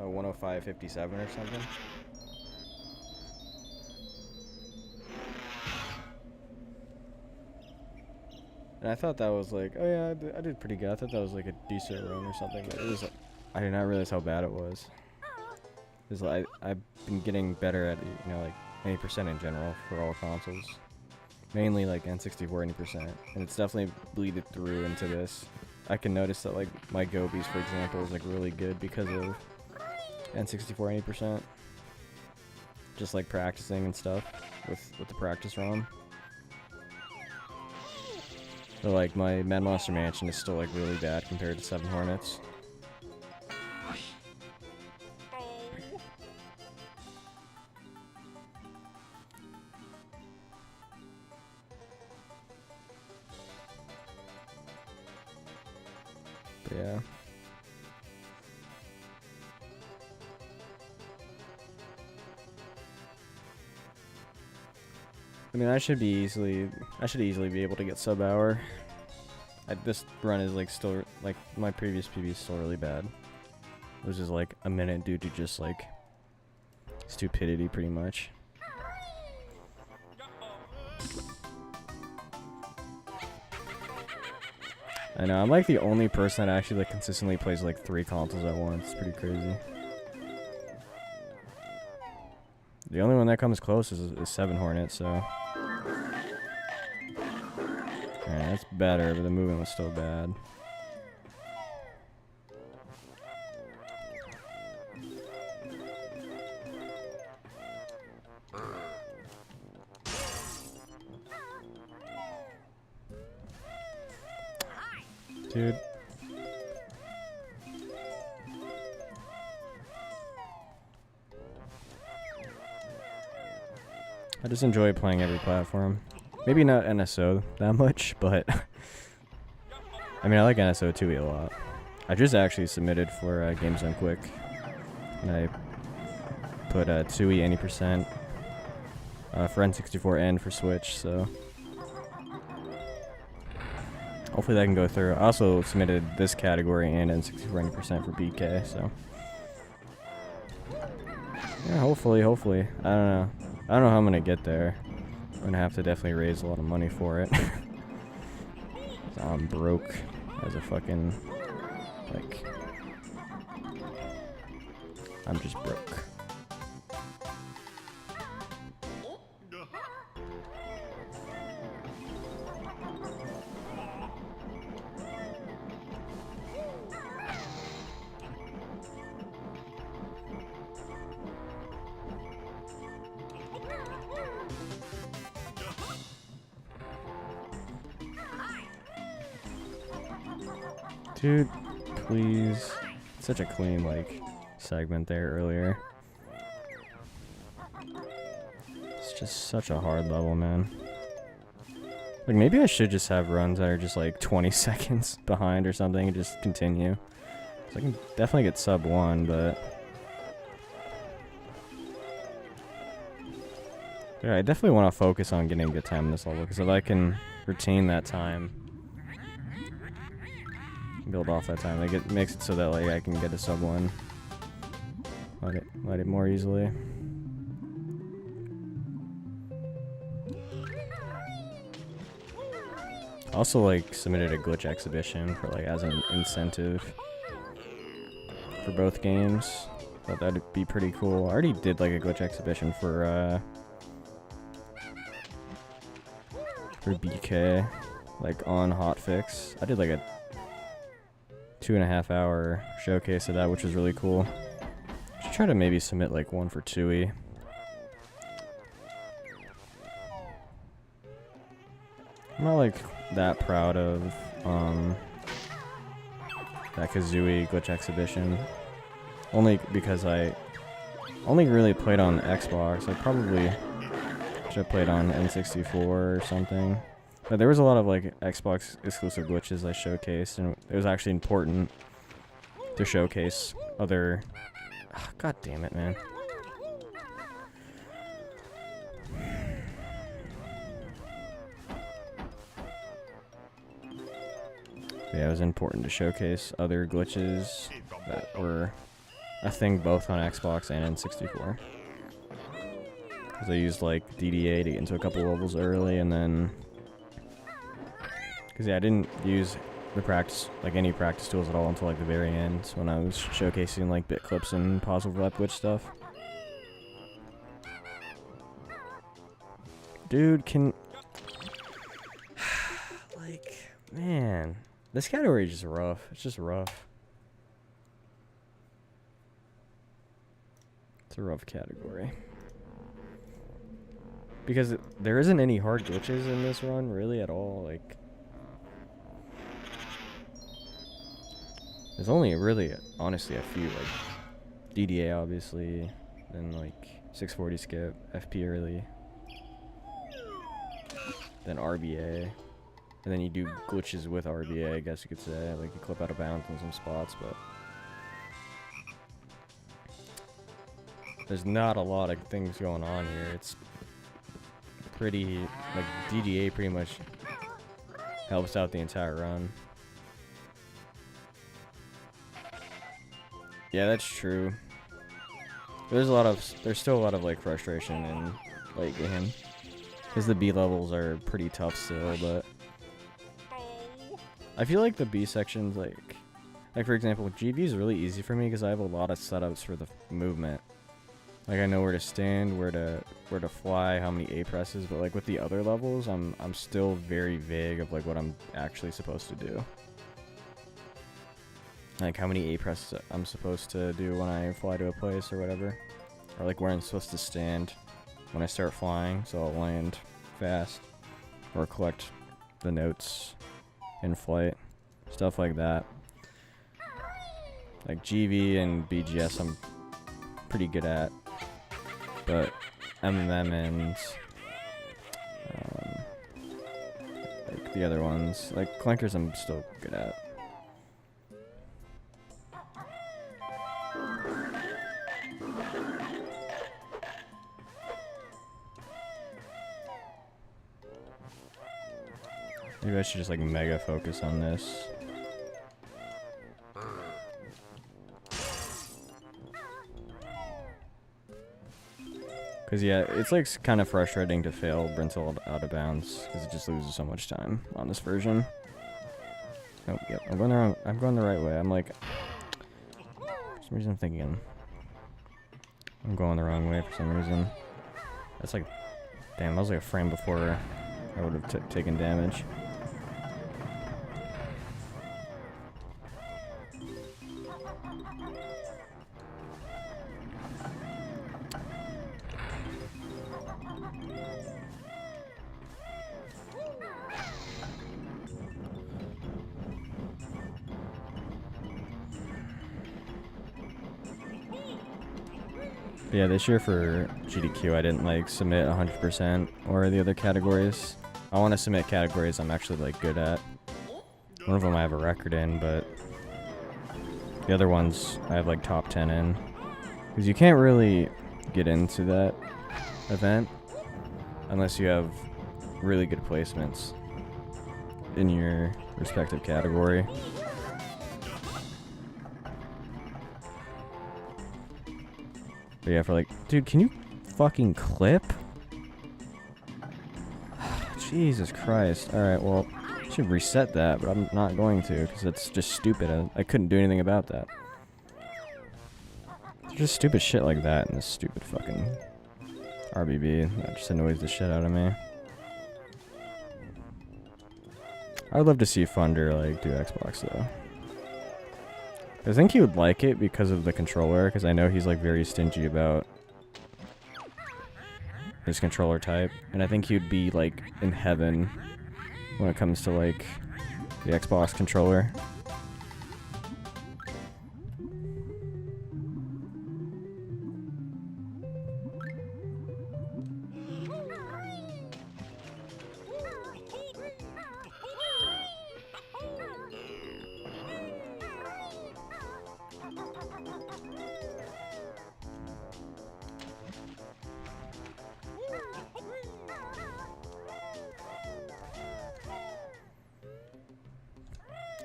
105.57 or something. And I thought that was like, oh yeah, I did pretty good. I thought that was like a decent run or something, but it was. I did not realize how bad it was. Because I've been getting better at like 80% in general for all consoles. Mainly like N64 80%, and it's definitely bleeded through into this. I can notice that like my Gobies, for example, is like really good because of N64 80%. Just like practicing and stuff with the practice ROM. But like my Mad Monster Mansion is still like really bad compared to 7 Hornets. Yeah. I mean, I should easily be able to get sub hour. This run is like still like my previous PB is still really bad. It was just like a minute due to just like stupidity, pretty much. I know, I'm like the only person that actually like consistently plays like 3 consoles at once. It's pretty crazy. The only one that comes close is 7 Hornets, so. Alright, that's better, but the movement was still bad. Dude. I just enjoy playing every platform. Maybe not NSO that much, but I mean, I like NSO 2E a lot. I just actually submitted for Game Zone Quick, and I put 2E 80% for N64 and for Switch, so hopefully that can go through. I also submitted this category and N64 80% for BK, so Yeah, hopefully. I don't know. I don't know how I'm gonna get there. I'm gonna have to definitely raise a lot of money for it. I'm broke as a fucking, like, I'm just broke. Dude, please. Such a clean, like, segment there earlier. It's just such a hard level, man. Like, maybe I should just have runs that are just, like, 20 seconds behind or something and just continue. So I can definitely get sub 1, but... yeah, I definitely want to focus on getting a good time in this level, because if I can retain that time, build off that time, like, it makes it so that, like, I can get a sub 1. Light it more easily. Also, like, submitted a glitch exhibition for, like, as an incentive for both games. Thought that'd be pretty cool. I already did, like, a glitch exhibition for BK, like, on hotfix. I did, like, a 2.5 hour showcase of that, which was really cool. Should try to maybe submit, like, one for Tui. I'm not, like, that proud of that Kazooie glitch exhibition, only because I only really played on Xbox. I probably should have played on N64 or something, but there was a lot of, like, Xbox exclusive glitches I showcased, and it was actually important to showcase other... oh, God damn it, man. Yeah, it was important to showcase other glitches that were a thing both on Xbox and N64. Because I used, like, DDA to get into a couple levels early, and then... because, yeah, I didn't use the practice, like, any practice tools at all until, like, the very end, when I was showcasing, like, bit clips and pause overlap glitch stuff. Dude, can... like, man... this category is just rough. It's just rough. It's a rough category. Because there isn't any hard glitches in this run, really, at all. Like, there's only really, honestly, a few. Like, DDA, obviously. Then, like, 640 skip, FP early. Then RBA. And then you do glitches with RBA, I guess you could say. Like, you clip out of bounds in some spots, but... there's not a lot of things going on here. It's pretty... like, DDA pretty much helps out the entire run. Yeah, that's true. There's still a lot of, like, frustration in late game. Because the B levels are pretty tough still, but... I feel like the B sections, like for example, GV is really easy for me because I have a lot of setups for the movement. Like, I know where to stand, where to fly, how many A presses, but, like, with the other levels, I'm still very vague of, like, what I'm actually supposed to do. Like, how many A presses I'm supposed to do when I fly to a place or whatever, or, like, where I'm supposed to stand when I start flying, so I'll land fast, or collect the notes in flight, stuff like that. Like, GV and BGS I'm pretty good at, but MMM and like the other ones, like Clankers, I'm still good at. Maybe I should just, like, mega focus on this. Cause yeah, it's like kind of frustrating to fail Brintle out of bounds because it just loses so much time on this version. Oh, yep, I'm going the right way. I'm like, for some reason I'm thinking I'm going the wrong way for some reason. That's like, damn, that was like a frame before I would have taken damage. Yeah, this year for GDQ, I didn't like submit 100% or the other categories. I want to submit categories I'm actually like good at. One of them I have a record in, but the other ones I have like top 10 in. Because you can't really get into that event unless you have really good placements in your respective category. But yeah, for like, dude, can you fucking clip? Jesus Christ. Alright, well, I should reset that, but I'm not going to, because that's just stupid. I couldn't do anything about that. There's just stupid shit like that in this stupid fucking RBB. That just annoys the shit out of me. I would love to see Funder, like, do Xbox, though. I think he would like it because of the controller, because I know he's like very stingy about his controller type, and I think he'd be like in heaven when it comes to like the Xbox controller.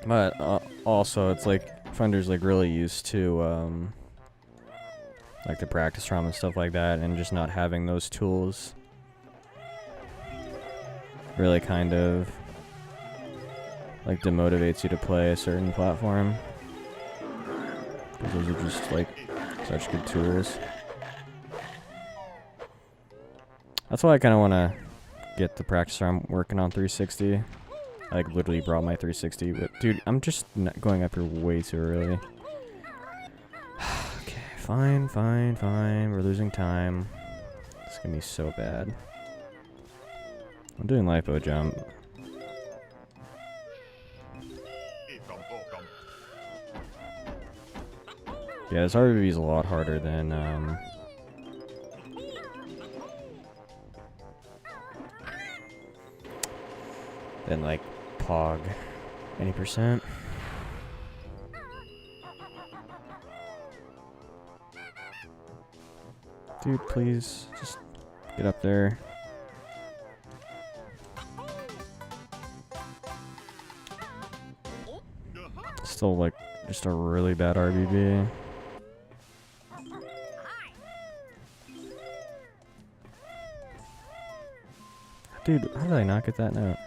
But also, it's like Funder's like really used to like the practice ROM and stuff like that, and just not having those tools really kind of like demotivates you to play a certain platform. Because those are just like such good tours. That's why I kind of want to get the practice ROM working on 360. I like literally brought my 360, but dude, I'm just not going up here way too early. Okay, fine. We're losing time. It's gonna be so bad. I'm doing lipo jump. Yeah, this RBB is a lot harder than like POG. Any percent? Dude, please just get up there. Still like just a really bad RBB. Dude, how did I not get that note?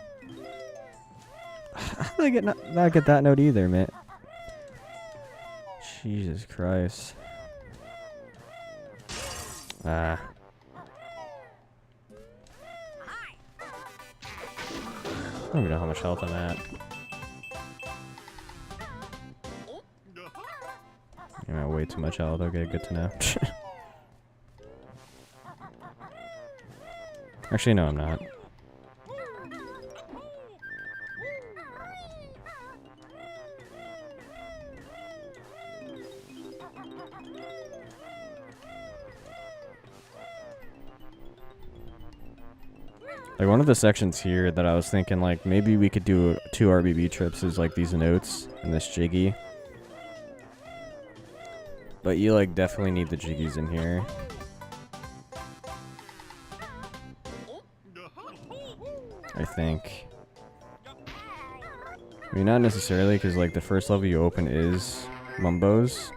How did I not get that note either, man? Jesus Christ. Ah. I don't even know how much health I'm at. I'm at way too much health. Okay, good to know. Actually, no, I'm not. Like, one of the sections here that I was thinking, like, maybe we could do 2 RBB trips is, like, these notes and this jiggy. But you, like, definitely need the jiggies in here. I think. I mean, not necessarily, because, like, the first level you open is Mumbo's.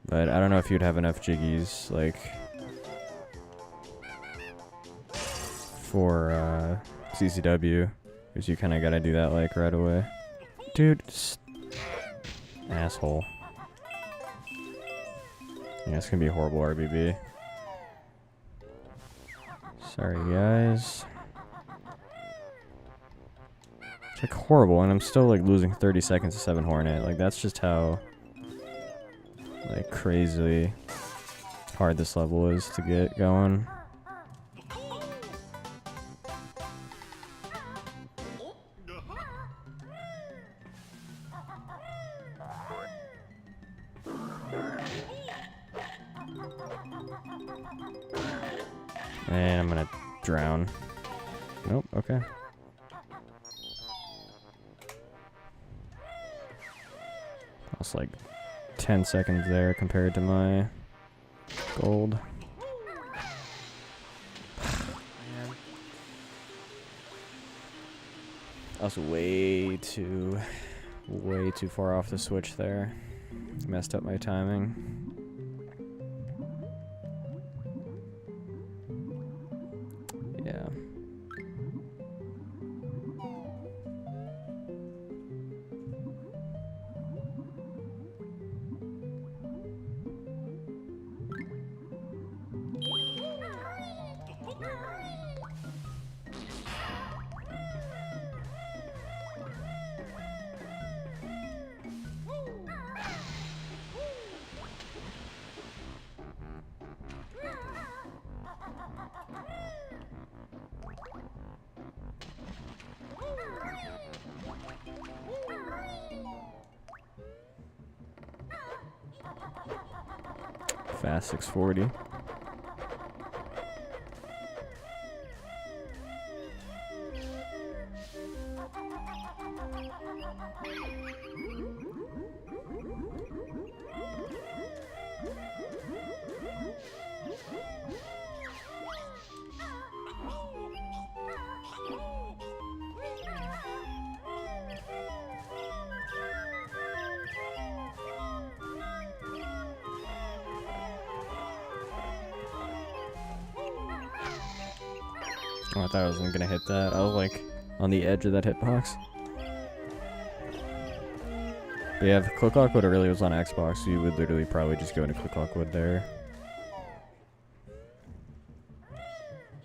But I don't know if you'd have enough jiggies, like, for CCW, because you kind of gotta do that, like, right away. Dude, asshole. Yeah, it's gonna be a horrible RBB. Sorry, guys. It's, like, horrible, and I'm still, like, losing 30 seconds to 7 Hornet. Like, that's just how, like, crazily hard this level is to get going. And I'm gonna drown. Nope, okay. Lost like 10 seconds there compared to my gold. I was way too far off the switch there. Messed up my timing. Yeah. Fast 640. Oh, I thought I wasn't gonna hit that. I was like on the edge of that hitbox. But yeah, if Click Lockwood really was on Xbox, you would literally probably just go into Click Lockwood there.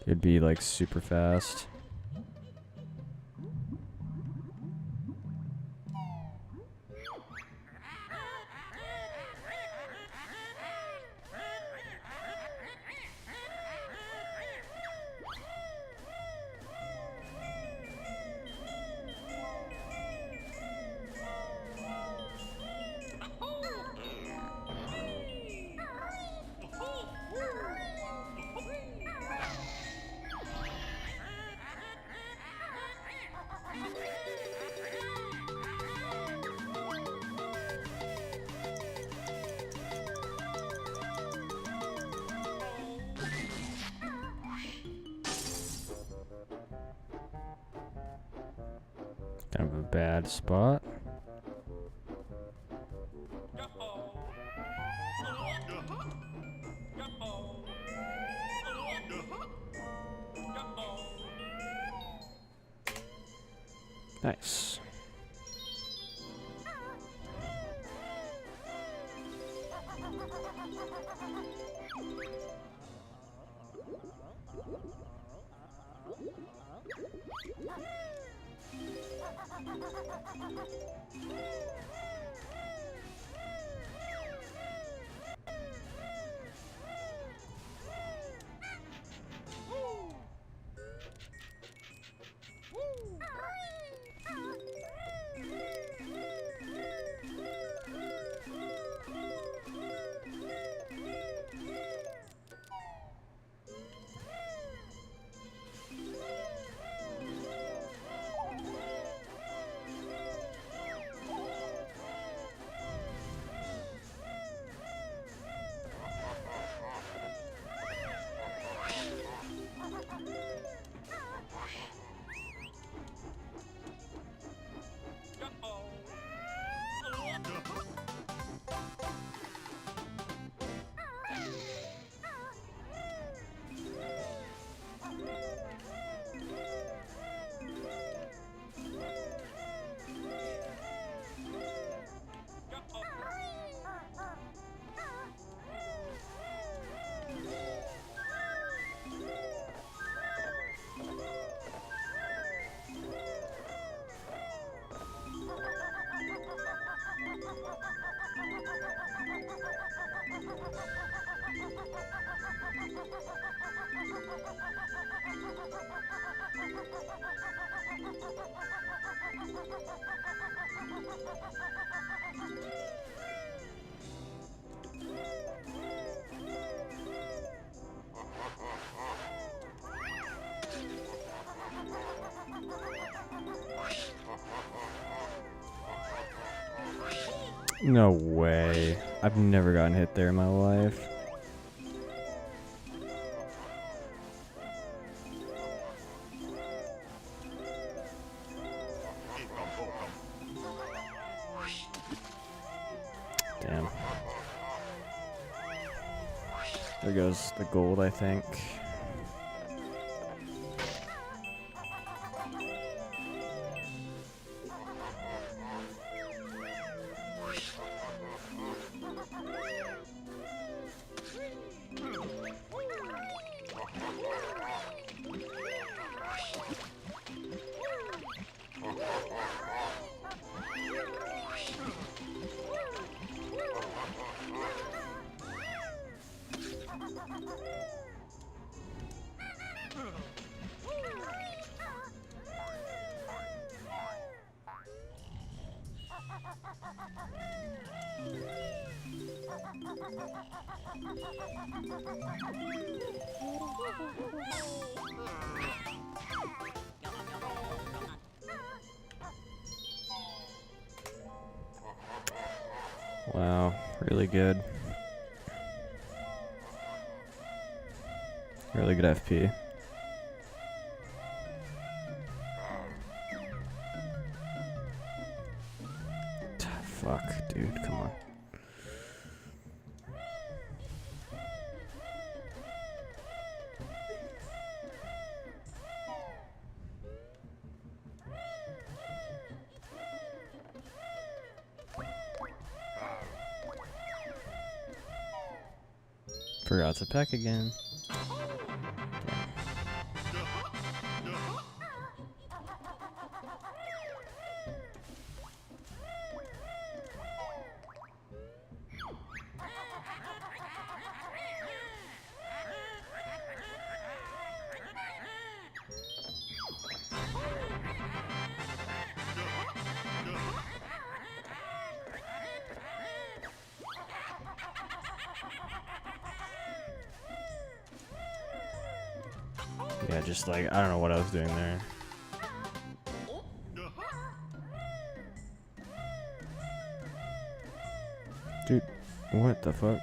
It'd be like super fast. Kind of a bad spot. Nice. No way. I've never gotten hit there in my life. Damn. There goes the gold, I think. Wow, really good. Really good FP. Fuck, dude, come on. Forgot to peck again. Yeah, just like, I don't know what I was doing there. Dude, what the fuck?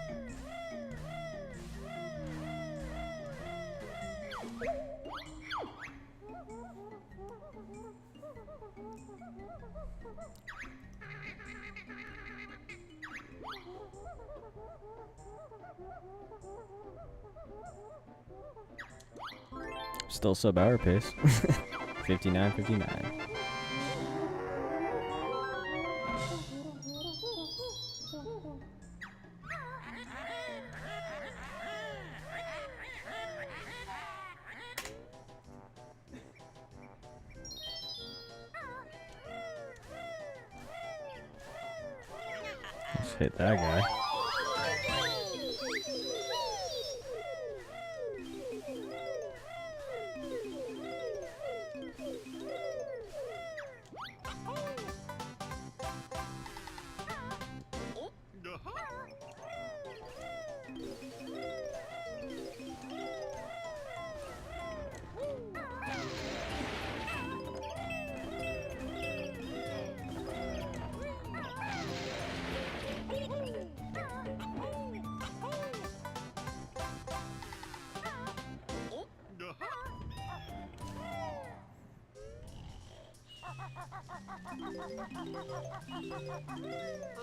Still sub-hour pace. 59.59. Let's hit that guy.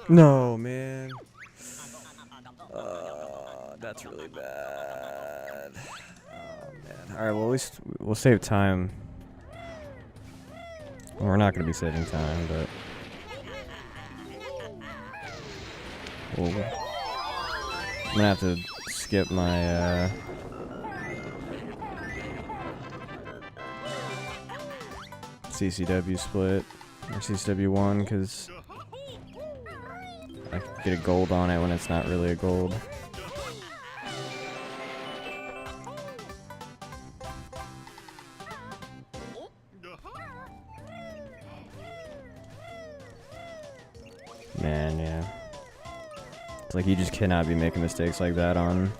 No, man. That's really bad. Oh, man. Alright, well, at least we'll save time. Well, we're not going to be saving time, but... I'm going to have to skip my, CCW split, or CCW1, because I get a gold on it when it's not really a gold. Man, yeah. It's like you just cannot be making mistakes like that on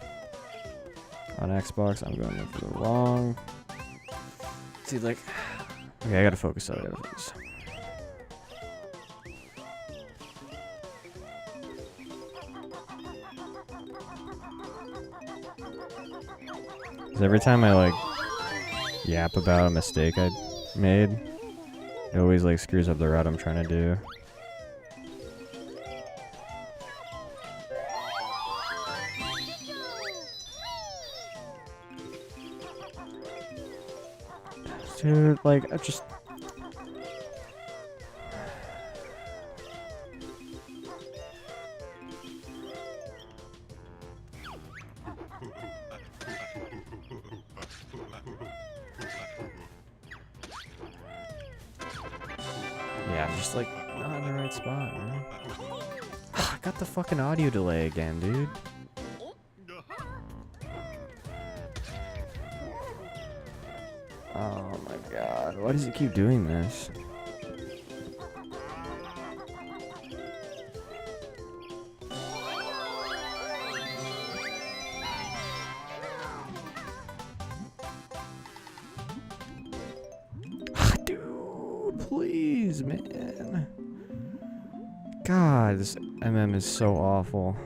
Xbox. I'm going for the wrong. See, like... Okay, I gotta focus. Because every time I like yap about a mistake I made, it always like screws up the route I'm trying to do. Dude, like, I just... Yeah, I'm just like, not in the right spot, man. I got the fucking audio delay again, dude. Oh my god, why does it keep doing this? Dude, please, man. God, this MM is so awful.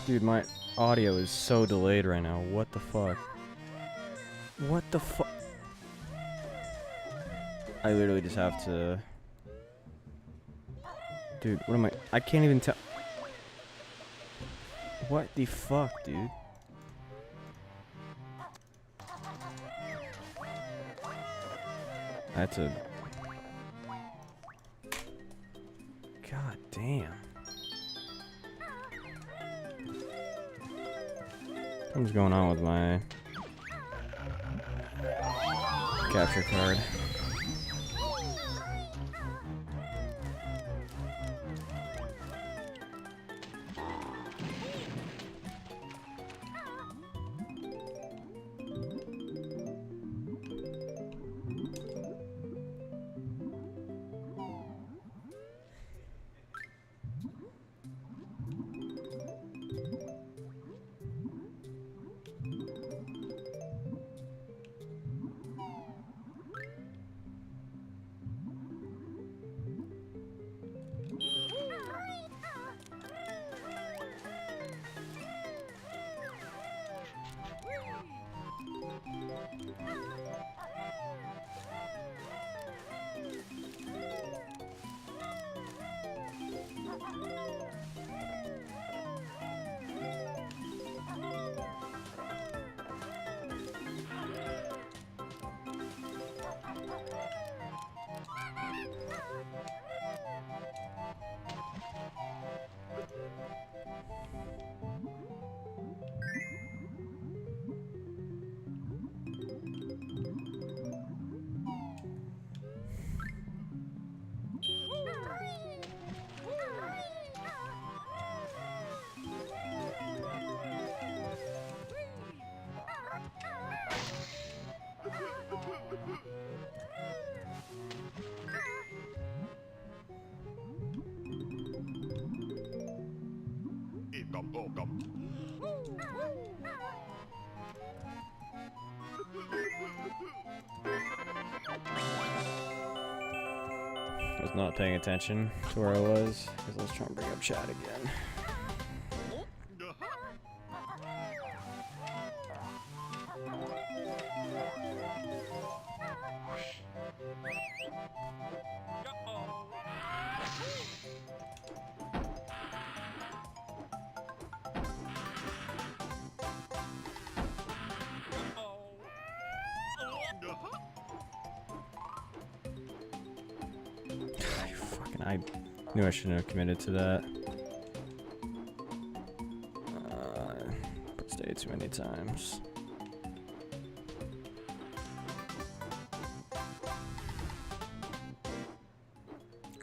Dude, my audio is so delayed right now. What the fuck? What the fuck? I literally just have to... Dude, what am I can't even tell... What the fuck, dude? I had to... God damn. What's going on with my capture card? I was not paying attention to where I was because I was trying to bring up chat again. I knew I shouldn't have committed to that. But stayed too many times.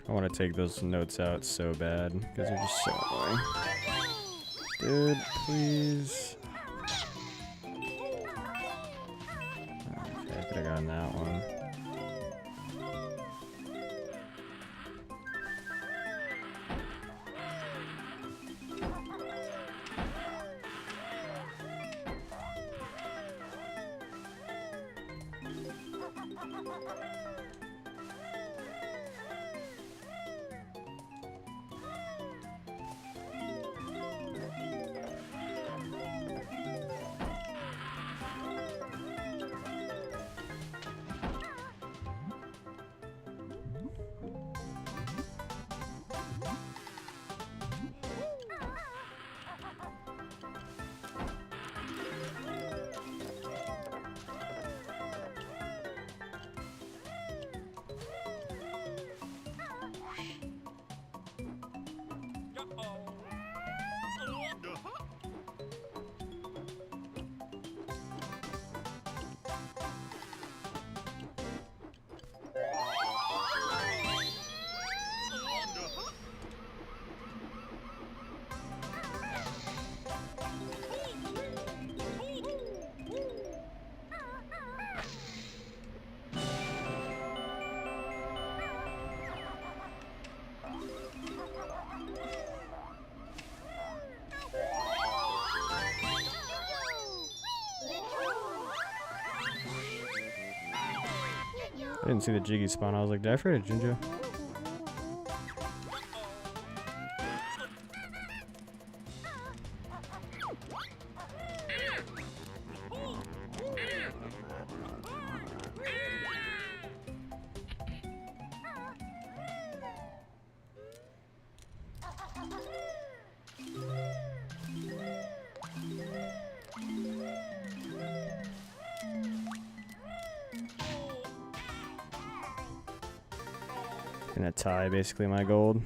I want to take those notes out so bad because they're just so annoying. Dude, please. Okay, I could have gotten that one. I didn't see the Jiggy spawn. I was like, did I forget a Jinjo? Gonna tie basically my gold.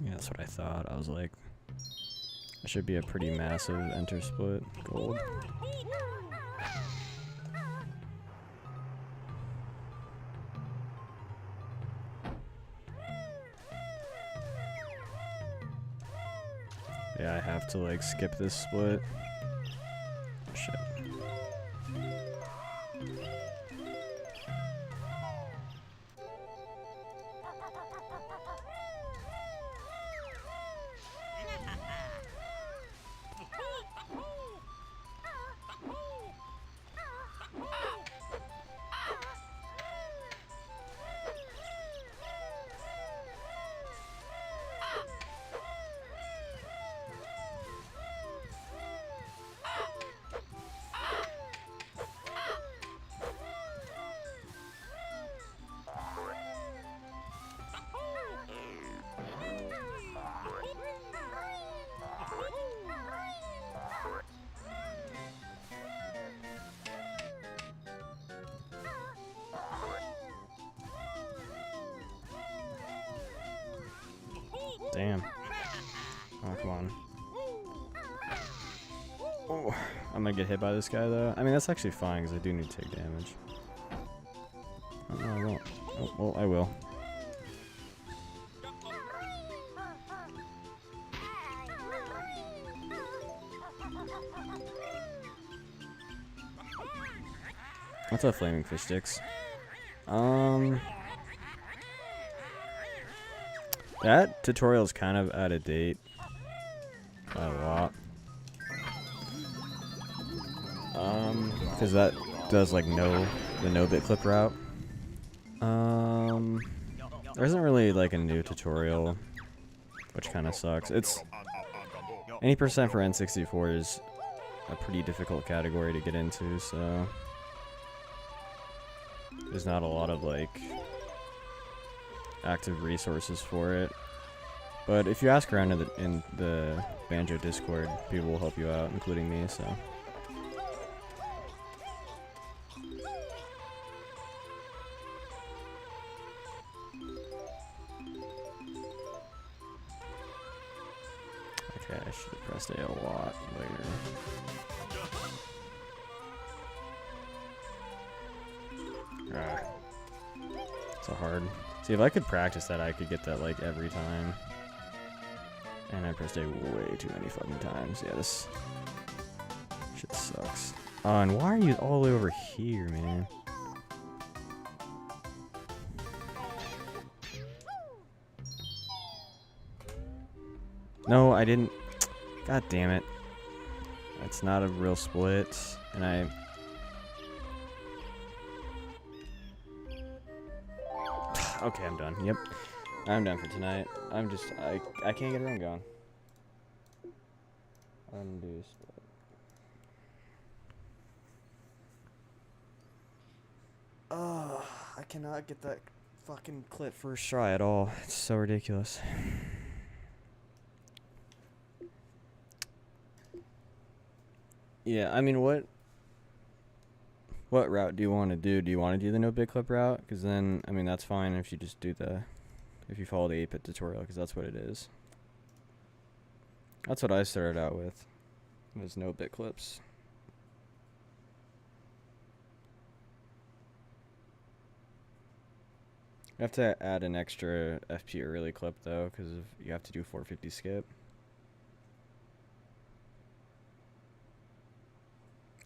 Yeah, that's what I thought. I was like, it should be a pretty massive enter split gold. Yeah, I have to like skip this split. Shit. Damn. Oh, come on. Oh, I'm gonna get hit by this guy though. I mean, that's actually fine because I do need to take damage. Oh, no, I won't. Oh, well, I will. What's up, Flaming Fish Sticks? That tutorial's kind of out of date. A lot. Because that does like the no-bit clip route. There isn't really like a new tutorial, which kind of sucks. It's 80% for N64 is a pretty difficult category to get into, so there's not a lot of like active resources for it. But if you ask around in the Banjo Discord, people will help you out, including me, so. Okay, I should have pressed A a lot later. So hard. See, if I could practice that, I could get that like every time. And I pressed A way too many fucking times. Yeah, this shit sucks. Oh, and why are you all the way over here, man? No, I didn't. God damn it. That's not a real split. And I... Okay, I'm done. Yep. I'm done for tonight. I'm just... I can't get a run going. Undo split. Oh, I cannot get that fucking clip first try at all. It's so ridiculous. Yeah, I mean, what route do you want to do? Do you want to do the no-bit clip route? Because then, I mean, that's fine if you just do if you follow the 8-bit tutorial, because that's what it is. That's what I started out with, was no-bit clips. You have to add an extra FP early clip, though, because you have to do 450 skip.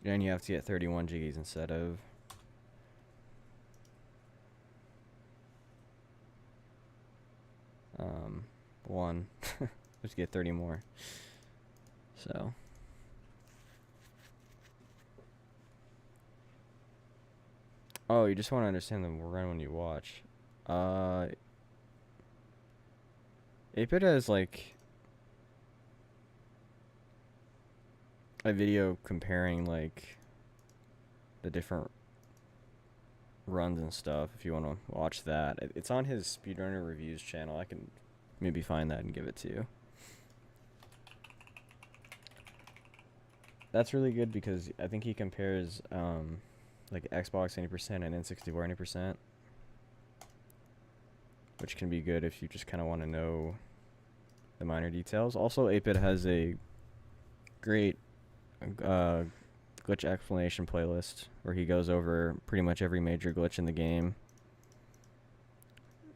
And you have to get 31 jiggies instead of... one. Just get 30 more. So... Oh, you just want to understand the run when you watch. 8-bit has, like... a video comparing like the different runs and stuff. If you want to watch that, it's on his Speedrunner Reviews channel. I can maybe find that and give it to you. That's really good because I think he compares like Xbox 80% and N64 80%, which can be good if you just kind of want to know the minor details. Also, 8-bit has a great glitch explanation playlist where he goes over pretty much every major glitch in the game,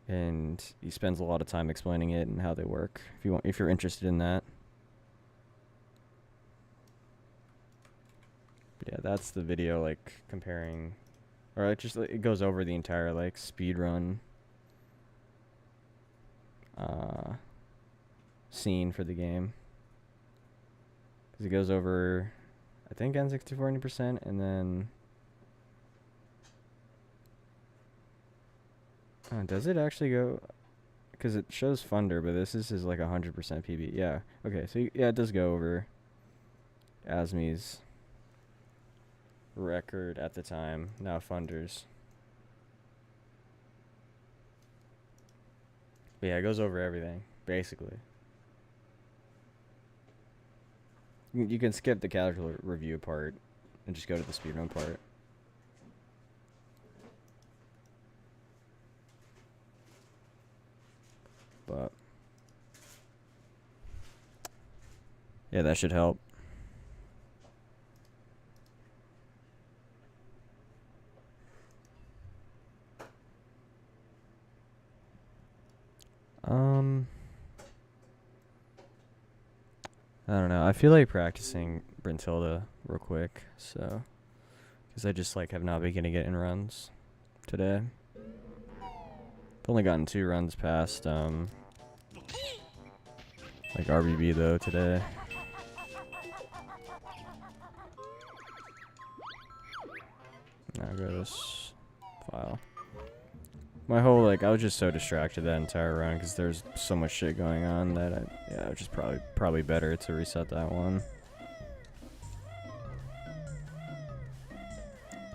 and he spends a lot of time explaining it and how they work. If you're interested in that. But yeah, that's the video, like comparing, or it goes over the entire like speedrun scene for the game. It goes over, I think, N64 80%, and then... does it actually go... Because it shows Funder, but this is like 100% PB. Yeah, okay, so yeah, it does go over Asmi's record at the time, now Funder's. But yeah, it goes over everything, basically. You can skip the casual review part and just go to the speedrun part. But Yeah, that should help. I don't know. I feel like practicing Brintilda real quick, so because I just like have not been getting it in runs today. I've only gotten 2 runs past like RBB though today. Now go to this file. My whole like I was just so distracted that entire run because there's so much shit going on that it was just probably better to reset that one.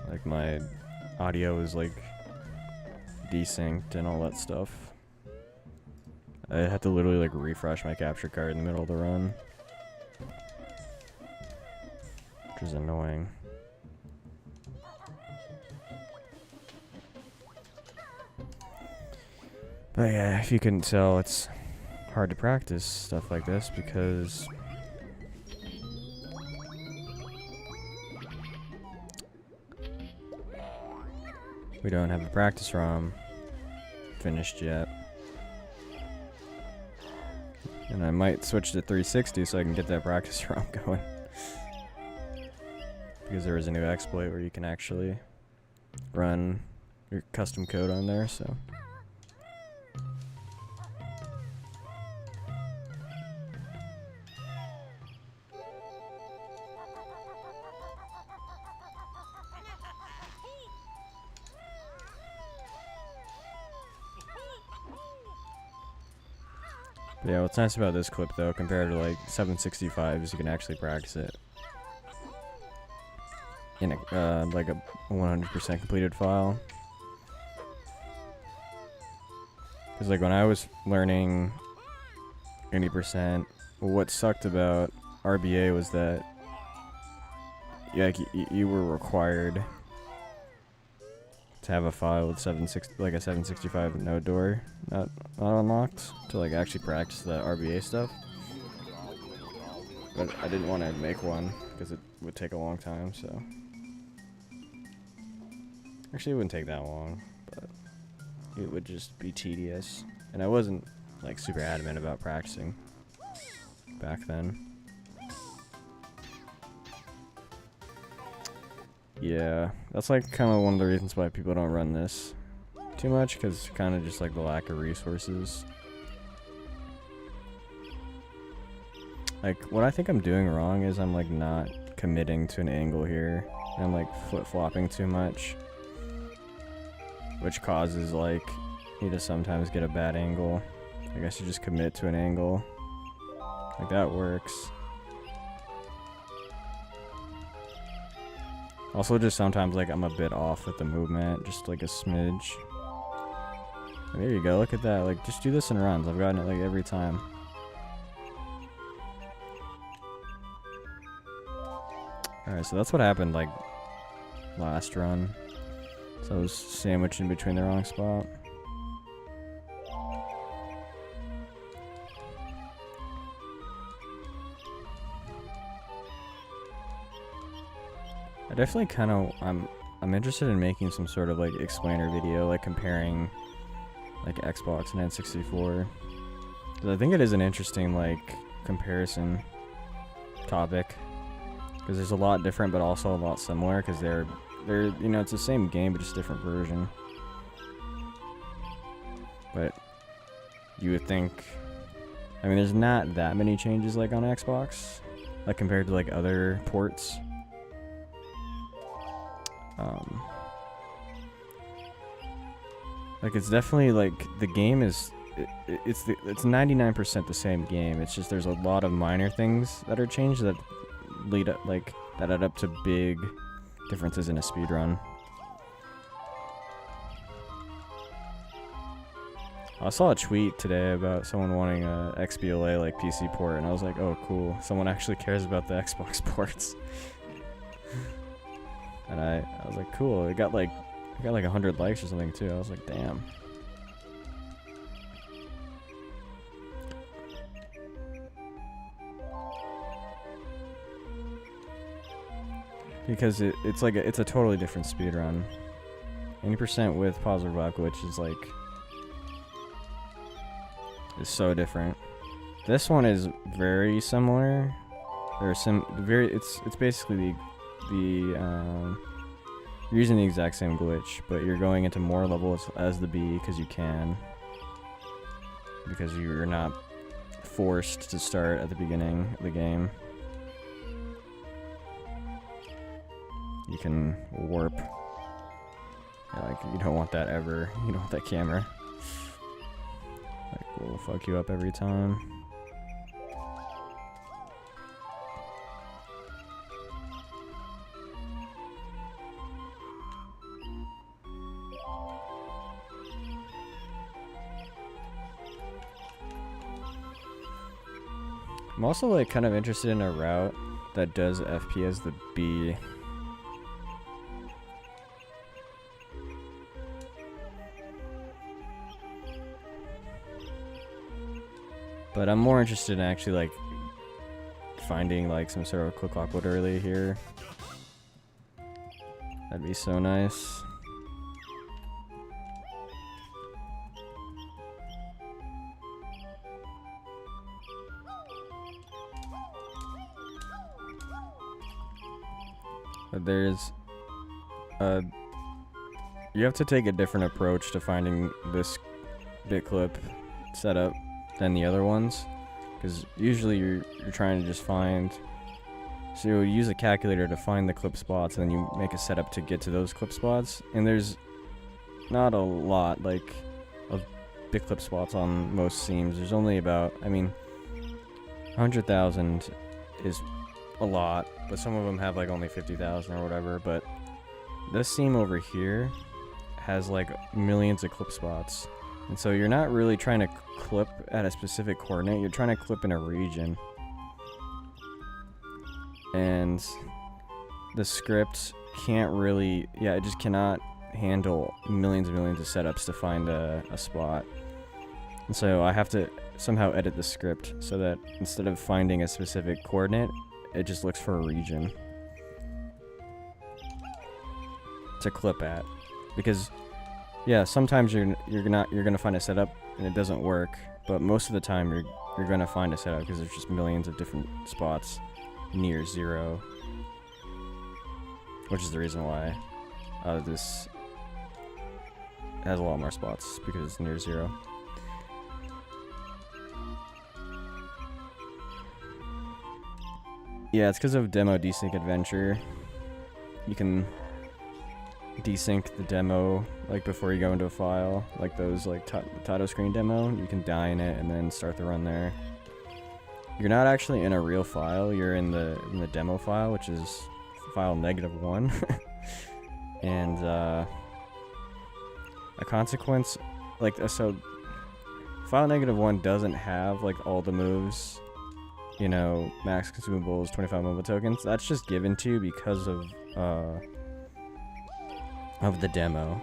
Like my audio was like desynced and all that stuff. I had to literally like refresh my capture card in the middle of the run, which was annoying. But yeah, if you couldn't tell, it's hard to practice stuff like this because we don't have a practice ROM finished yet. And I might switch to 360 so I can get that practice ROM going. Because there is a new exploit where you can actually run your custom code on there, so. Yeah, what's nice about this clip though, compared to like 765, is you can actually practice it in a, like a 100% completed file. Because like when I was learning 80%, what sucked about RBA was that you were required to have a file with 765 node door not unlocked to like actually practice the RBA stuff. But I didn't want to make one because it would take a long time, so. Actually, it wouldn't take that long, but it would just be tedious. And I wasn't like super adamant about practicing back then. Yeah, that's like kind of one of the reasons why people don't run this too much, because kind of just like the lack of resources. Like, what I think I'm doing wrong is I'm like not committing to an angle here. I'm like flip-flopping too much, which causes like you to sometimes get a bad angle. I guess you just commit to an angle. Like that works. Also, just sometimes, like, I'm a bit off with the movement, just, like, a smidge. There you go, look at that. Like, just do this in runs. I've gotten it, like, every time. Alright, so that's what happened, like, last run. So I was sandwiched in between the wrong spot. I definitely kind of, I'm interested in making some sort of like explainer video, like comparing like Xbox and N64. Because I think it is an interesting like comparison topic. Because there's a lot different, but also a lot similar. Because they're you know, it's the same game, but just different version. But you would think, I mean, there's not that many changes like on Xbox, like compared to like other ports. Like it's definitely like the game is it's 99% the same game. It's just there's a lot of minor things that are changed that lead up that add up to big differences in a speedrun. I saw a tweet today about someone wanting a XBLA like PC port, and I was like, oh cool, someone actually cares about the Xbox ports. And I was like, cool. It got like 100 likes or something too. I was like, damn. because it's like it's a totally different speedrun. 80% with positive luck, which is like is so different. This one is very similar. It's basically you're using the exact same glitch, but you're going into more levels as the bee because you can. Because you're not forced to start at the beginning of the game. You can warp. Yeah, like, you don't want that ever. You don't want that camera. Like, will fuck you up every time. I'm also like kind of interested in a route that does FP as the B. But I'm more interested in actually like finding like some sort of quick lock literally here. That'd be so nice. But there's you have to take a different approach to finding this bit clip setup than the other ones, because usually you're trying to just find, so you'll use a calculator to find the clip spots, and then you make a setup to get to those clip spots, and there's not a lot like of bit clip spots on most seams. There's only about, I mean, 100,000 is a lot, but some of them have like only 50,000 or whatever. But this seam over here has like millions of clip spots, and so you're not really trying to clip at a specific coordinate, you're trying to clip in a region. And the script can't really, it just cannot handle millions and millions of setups to find a spot. And so I have to somehow edit the script so that instead of finding a specific coordinate, it just looks for a region to clip at. Because sometimes you're gonna find a setup and it doesn't work, but most of the time you're gonna find a setup because there's just millions of different spots near zero, which is the reason why this has a lot more spots, because it's near zero. Yeah, it's because of demo desync adventure. You can desync the demo like before you go into a file, like those like title screen demo. You can die in it and then start the run there. You're not actually in a real file, you're in the demo file, which is file -1. And a consequence, like, so file -1 doesn't have like all the moves, you know, max consumables, 25 mobile tokens. That's just given to you because of the demo,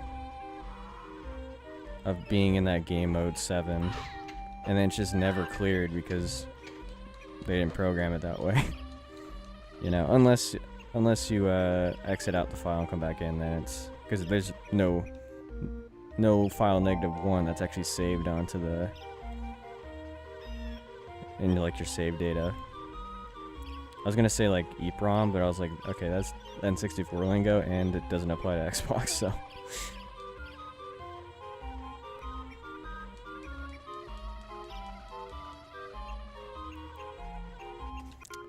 of being in that game mode 7, and then it's just never cleared because they didn't program it that way. You know, unless you exit out the file and come back in, then it's because there's no file -1 that's actually saved onto the in like your save data. I was gonna say like EEPROM, but I was like, okay, that's N64 lingo, and it doesn't apply to Xbox, so.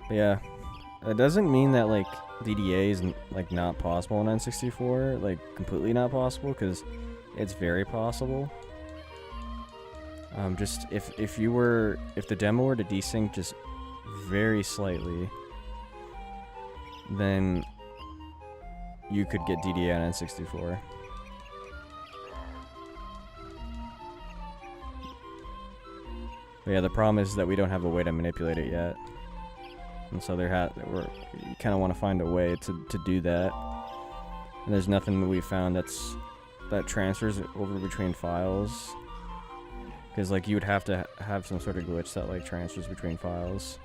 But yeah, it doesn't mean that like DDA is like not possible on N64, like completely not possible, because it's very possible. Just if the demo were to desync just very slightly, then you could get DDA on N64. But yeah, the problem is that we don't have a way to manipulate it yet, and so you kind of want to find a way to do that. And there's nothing that we found that transfers over between files, because like you would have to have some sort of glitch that like transfers between files.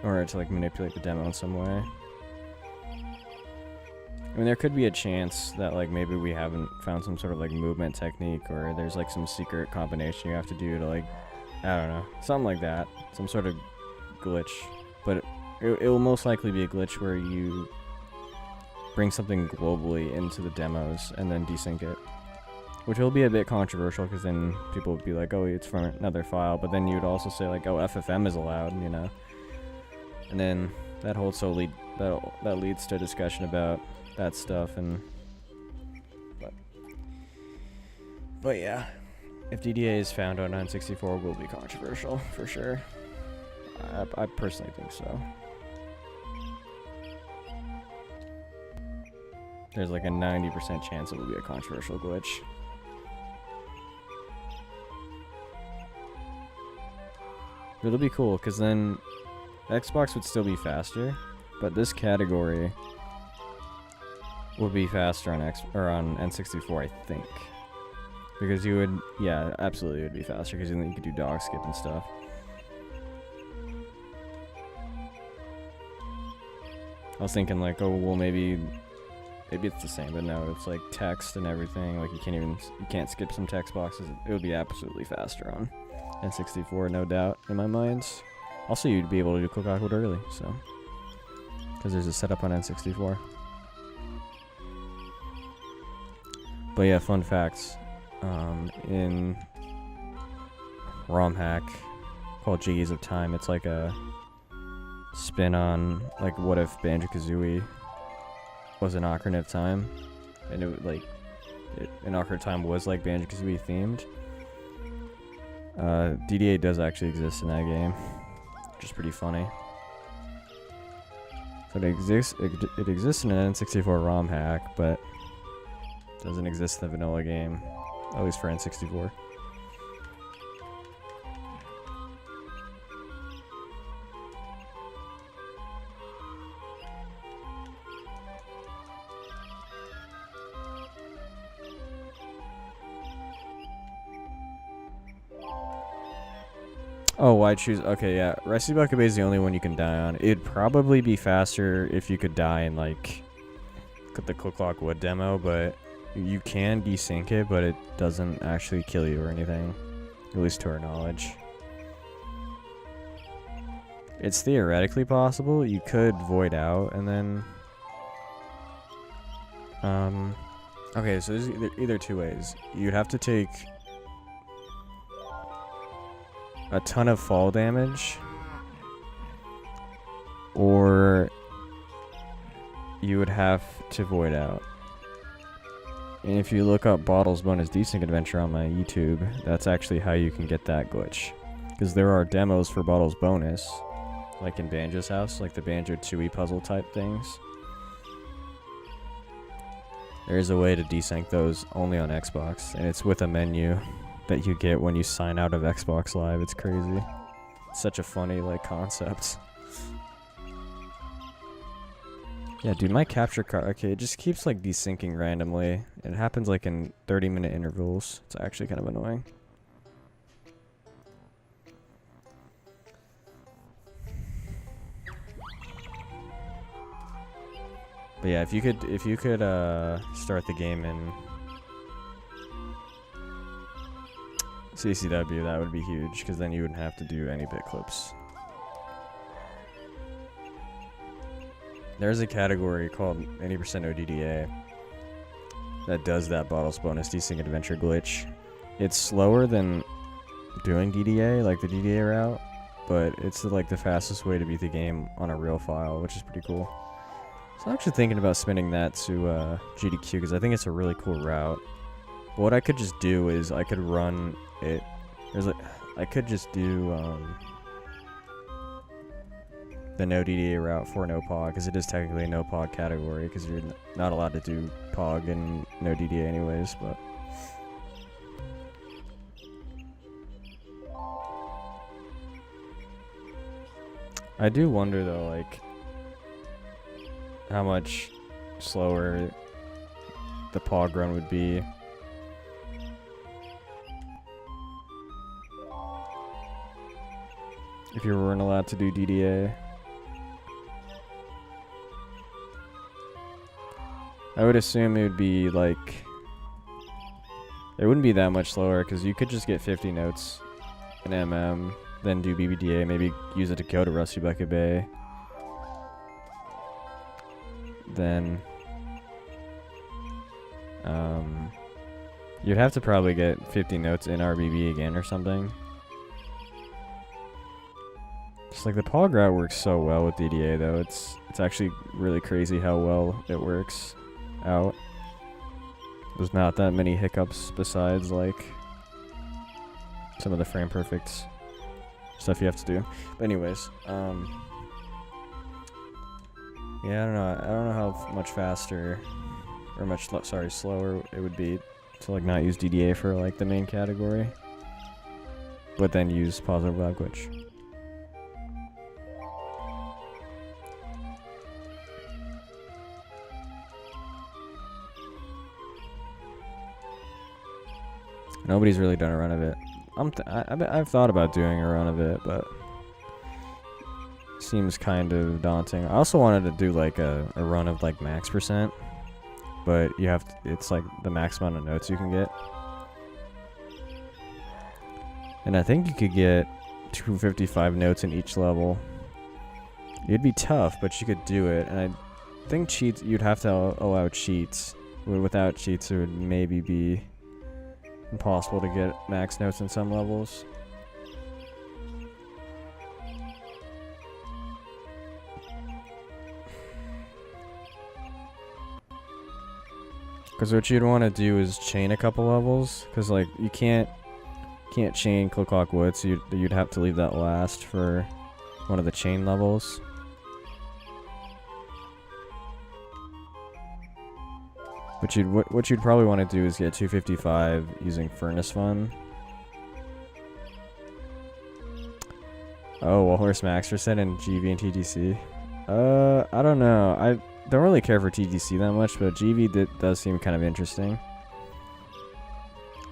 or to like manipulate the demo in some way. I mean, there could be a chance that like maybe we haven't found some sort of like movement technique, or there's like some secret combination you have to do to like, I don't know, something like that, some sort of glitch. But it will most likely be a glitch where you bring something globally into the demos and then desync it, which will be a bit controversial because then people would be like, oh, it's from another file, but then you'd also say like, oh, FFM is allowed, you know, and then that whole that leads to a discussion about that stuff. And but yeah, if DDA is found on N64, it will be controversial for sure. I personally think so. There's like a 90% chance it will be a controversial glitch. It'll be cool because then Xbox would still be faster, but this category would be faster on on N64, I think. Because you would, yeah, absolutely it would be faster because then you could do dog skip and stuff. I was thinking like, oh, well, maybe it's the same, but no, it's like text and everything. Like you can't skip some text boxes. It would be absolutely faster on N64, no doubt in my mind. Also, you'd be able to do click awkward early, so because there's a setup on N64. But yeah, fun facts. In ROM hack called Jiggies of Time, it's like a spin on like what if Banjo-Kazooie was an Ocarina of Time, and it like an Ocarina of Time was like Banjo-Kazooie themed. DDA does actually exist in that game, which is pretty funny. So it exists in an N64 ROM hack, but doesn't exist in the vanilla game, at least for N64. Oh, why choose? Okay, yeah. Recipe Bucket Bay is the only one you can die on. It'd probably be faster if you could die in, like, the Click Clock Wood demo, but you can desync it, but it doesn't actually kill you or anything. At least to our knowledge. It's theoretically possible. You could void out and then... Okay, so there's either two ways. You'd have to take a ton of fall damage, or you would have to void out. And if you look up Bottle's Bonus Desync Adventure on my YouTube, that's actually how you can get that glitch. Because there are demos for Bottle's Bonus, like in Banjo's house, like the Banjo-Tooie puzzle type things. There's a way to desync those only on Xbox, and it's with a menu that you get when you sign out of Xbox Live. It's crazy. It's such a funny, like, concept. Yeah, dude, my capture card... Okay, it just keeps, like, desyncing randomly. It happens, like, in 30-minute intervals. It's actually kind of annoying. But yeah, if you could start the game in CCW, that would be huge, because then you wouldn't have to do any bit clips. There's a category called 80% ODDA that does that Bottles Bonus Desync Adventure glitch. It's slower than doing DDA, like the DDA route, but it's like the fastest way to beat the game on a real file, which is pretty cool. So I'm actually thinking about spinning that to GDQ, because I think it's a really cool route. What I could just do is I could run it. I could just do the no DDA route for no POG, because it is technically a no POG category, because you're not allowed to do POG and no DDA anyways. But I do wonder though, like, how much slower the POG run would be. If you weren't allowed to do DDA. I would assume it would be like... It wouldn't be that much slower, because you could just get 50 notes in MM, then do BBDA, maybe use it to go to Rusty Bucket Bay. Then... you'd have to probably get 50 notes in RBB again or something. Just like the POG route works so well with DDA though, it's actually really crazy how well it works out. There's not that many hiccups besides like some of the frame perfect stuff you have to do. But anyways, yeah, I don't know how much faster or much slower it would be to like not use DDA for like the main category, but then use positive lab glitch. Nobody's really done a run of it. I've thought about doing a run of it, but seems kind of daunting. I also wanted to do like a run of like max %, but you have to, it's like the max amount of notes you can get. And I think you could get 255 notes in each level. It'd be tough, but you could do it. And I think cheats, you'd have to allow cheats. Without cheats, it would maybe be impossible to get max notes in some levels. Because what you'd want to do is chain a couple levels, because like you can't chain Click Clock Wood, so you'd have to leave that last for one of the chain levels. But what you'd probably want to do is get 255 using Furnace Fun. Oh, Walrus Max percent and GV and TDC. I don't know. I don't really care for TDC that much, but GV does seem kind of interesting.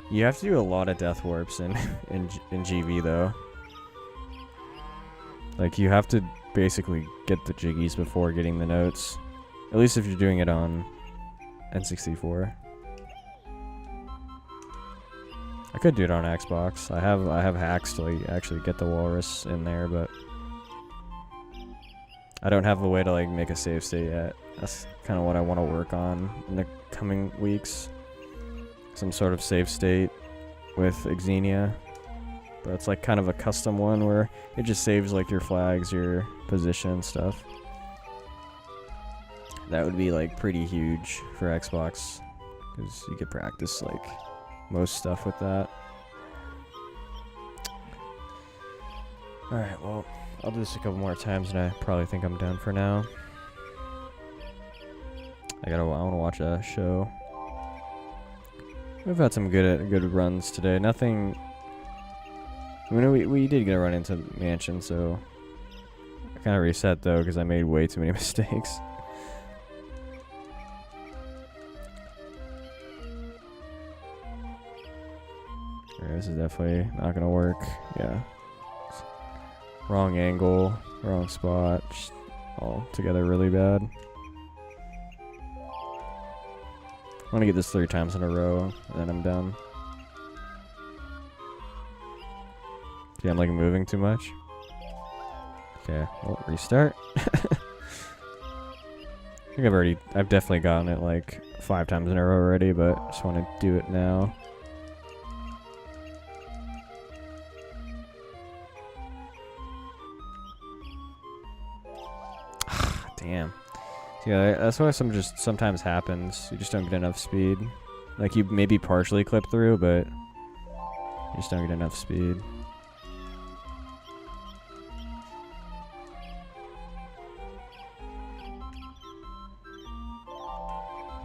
You have to do a lot of death warps in GV though. Like you have to basically get the jiggies before getting the notes. At least if you're doing it on N64. I could do it on Xbox. I have hacks to like actually get the walrus in there, but I don't have a way to like make a save state yet. That's kind of what I want to work on in the coming weeks. Some sort of save state with Xenia, but it's like kind of a custom one where it just saves like your flags, your position stuff. That would be like pretty huge for Xbox, because you could practice like most stuff with that. Alright, well, I'll do this a couple more times and I probably think I'm done for now. I want to watch a show. We've had some good runs today. Nothing. I mean, we did get a run into Mansion, so I kind of reset though because I made way too many mistakes. Alright, this is definitely not gonna work. Yeah. Wrong angle, wrong spot, just all together really bad. I'm gonna get this 3 times in a row, and then I'm done. See, I'm like moving too much. Okay, well, restart. I think I've definitely gotten it like 5 times in a row already, but I just want to do it now. Damn. Yeah, that's why sometimes happens. You just don't get enough speed. Like you maybe partially clip through, but you just don't get enough speed.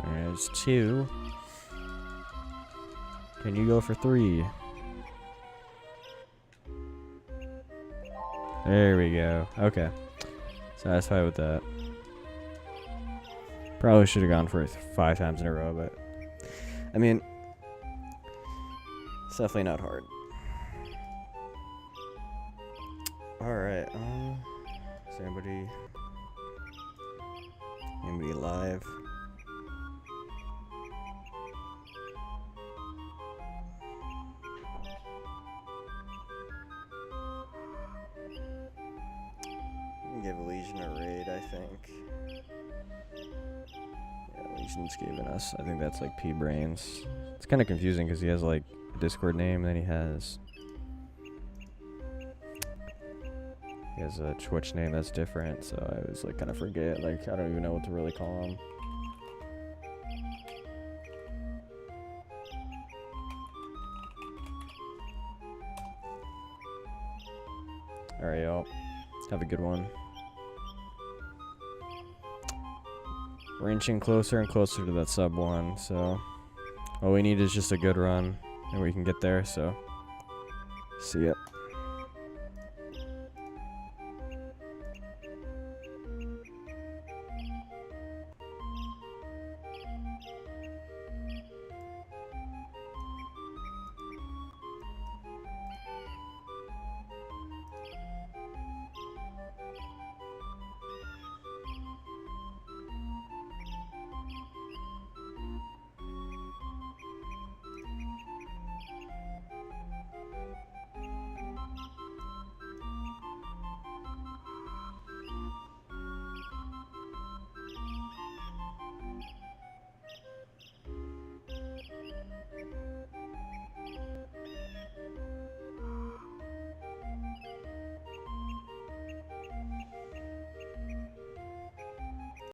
Alright, there's 2. Can you go for 3? There we go. Okay. Satisfied with that. Probably should have gone for it 5 times in a row, but I mean, it's definitely not hard. Alright, is there anybody live? give Legion a raid, I think. Yeah, Legion's giving us. I think that's like P-Brains. It's kind of confusing because he has like a Discord name, then he has a Twitch name that's different, so I always like kind of forget. Like, I don't even know what to really call him. Alright, y'all. Have a good one. We're inching closer and closer to that sub 1, so all we need is just a good run, and we can get there, so see ya.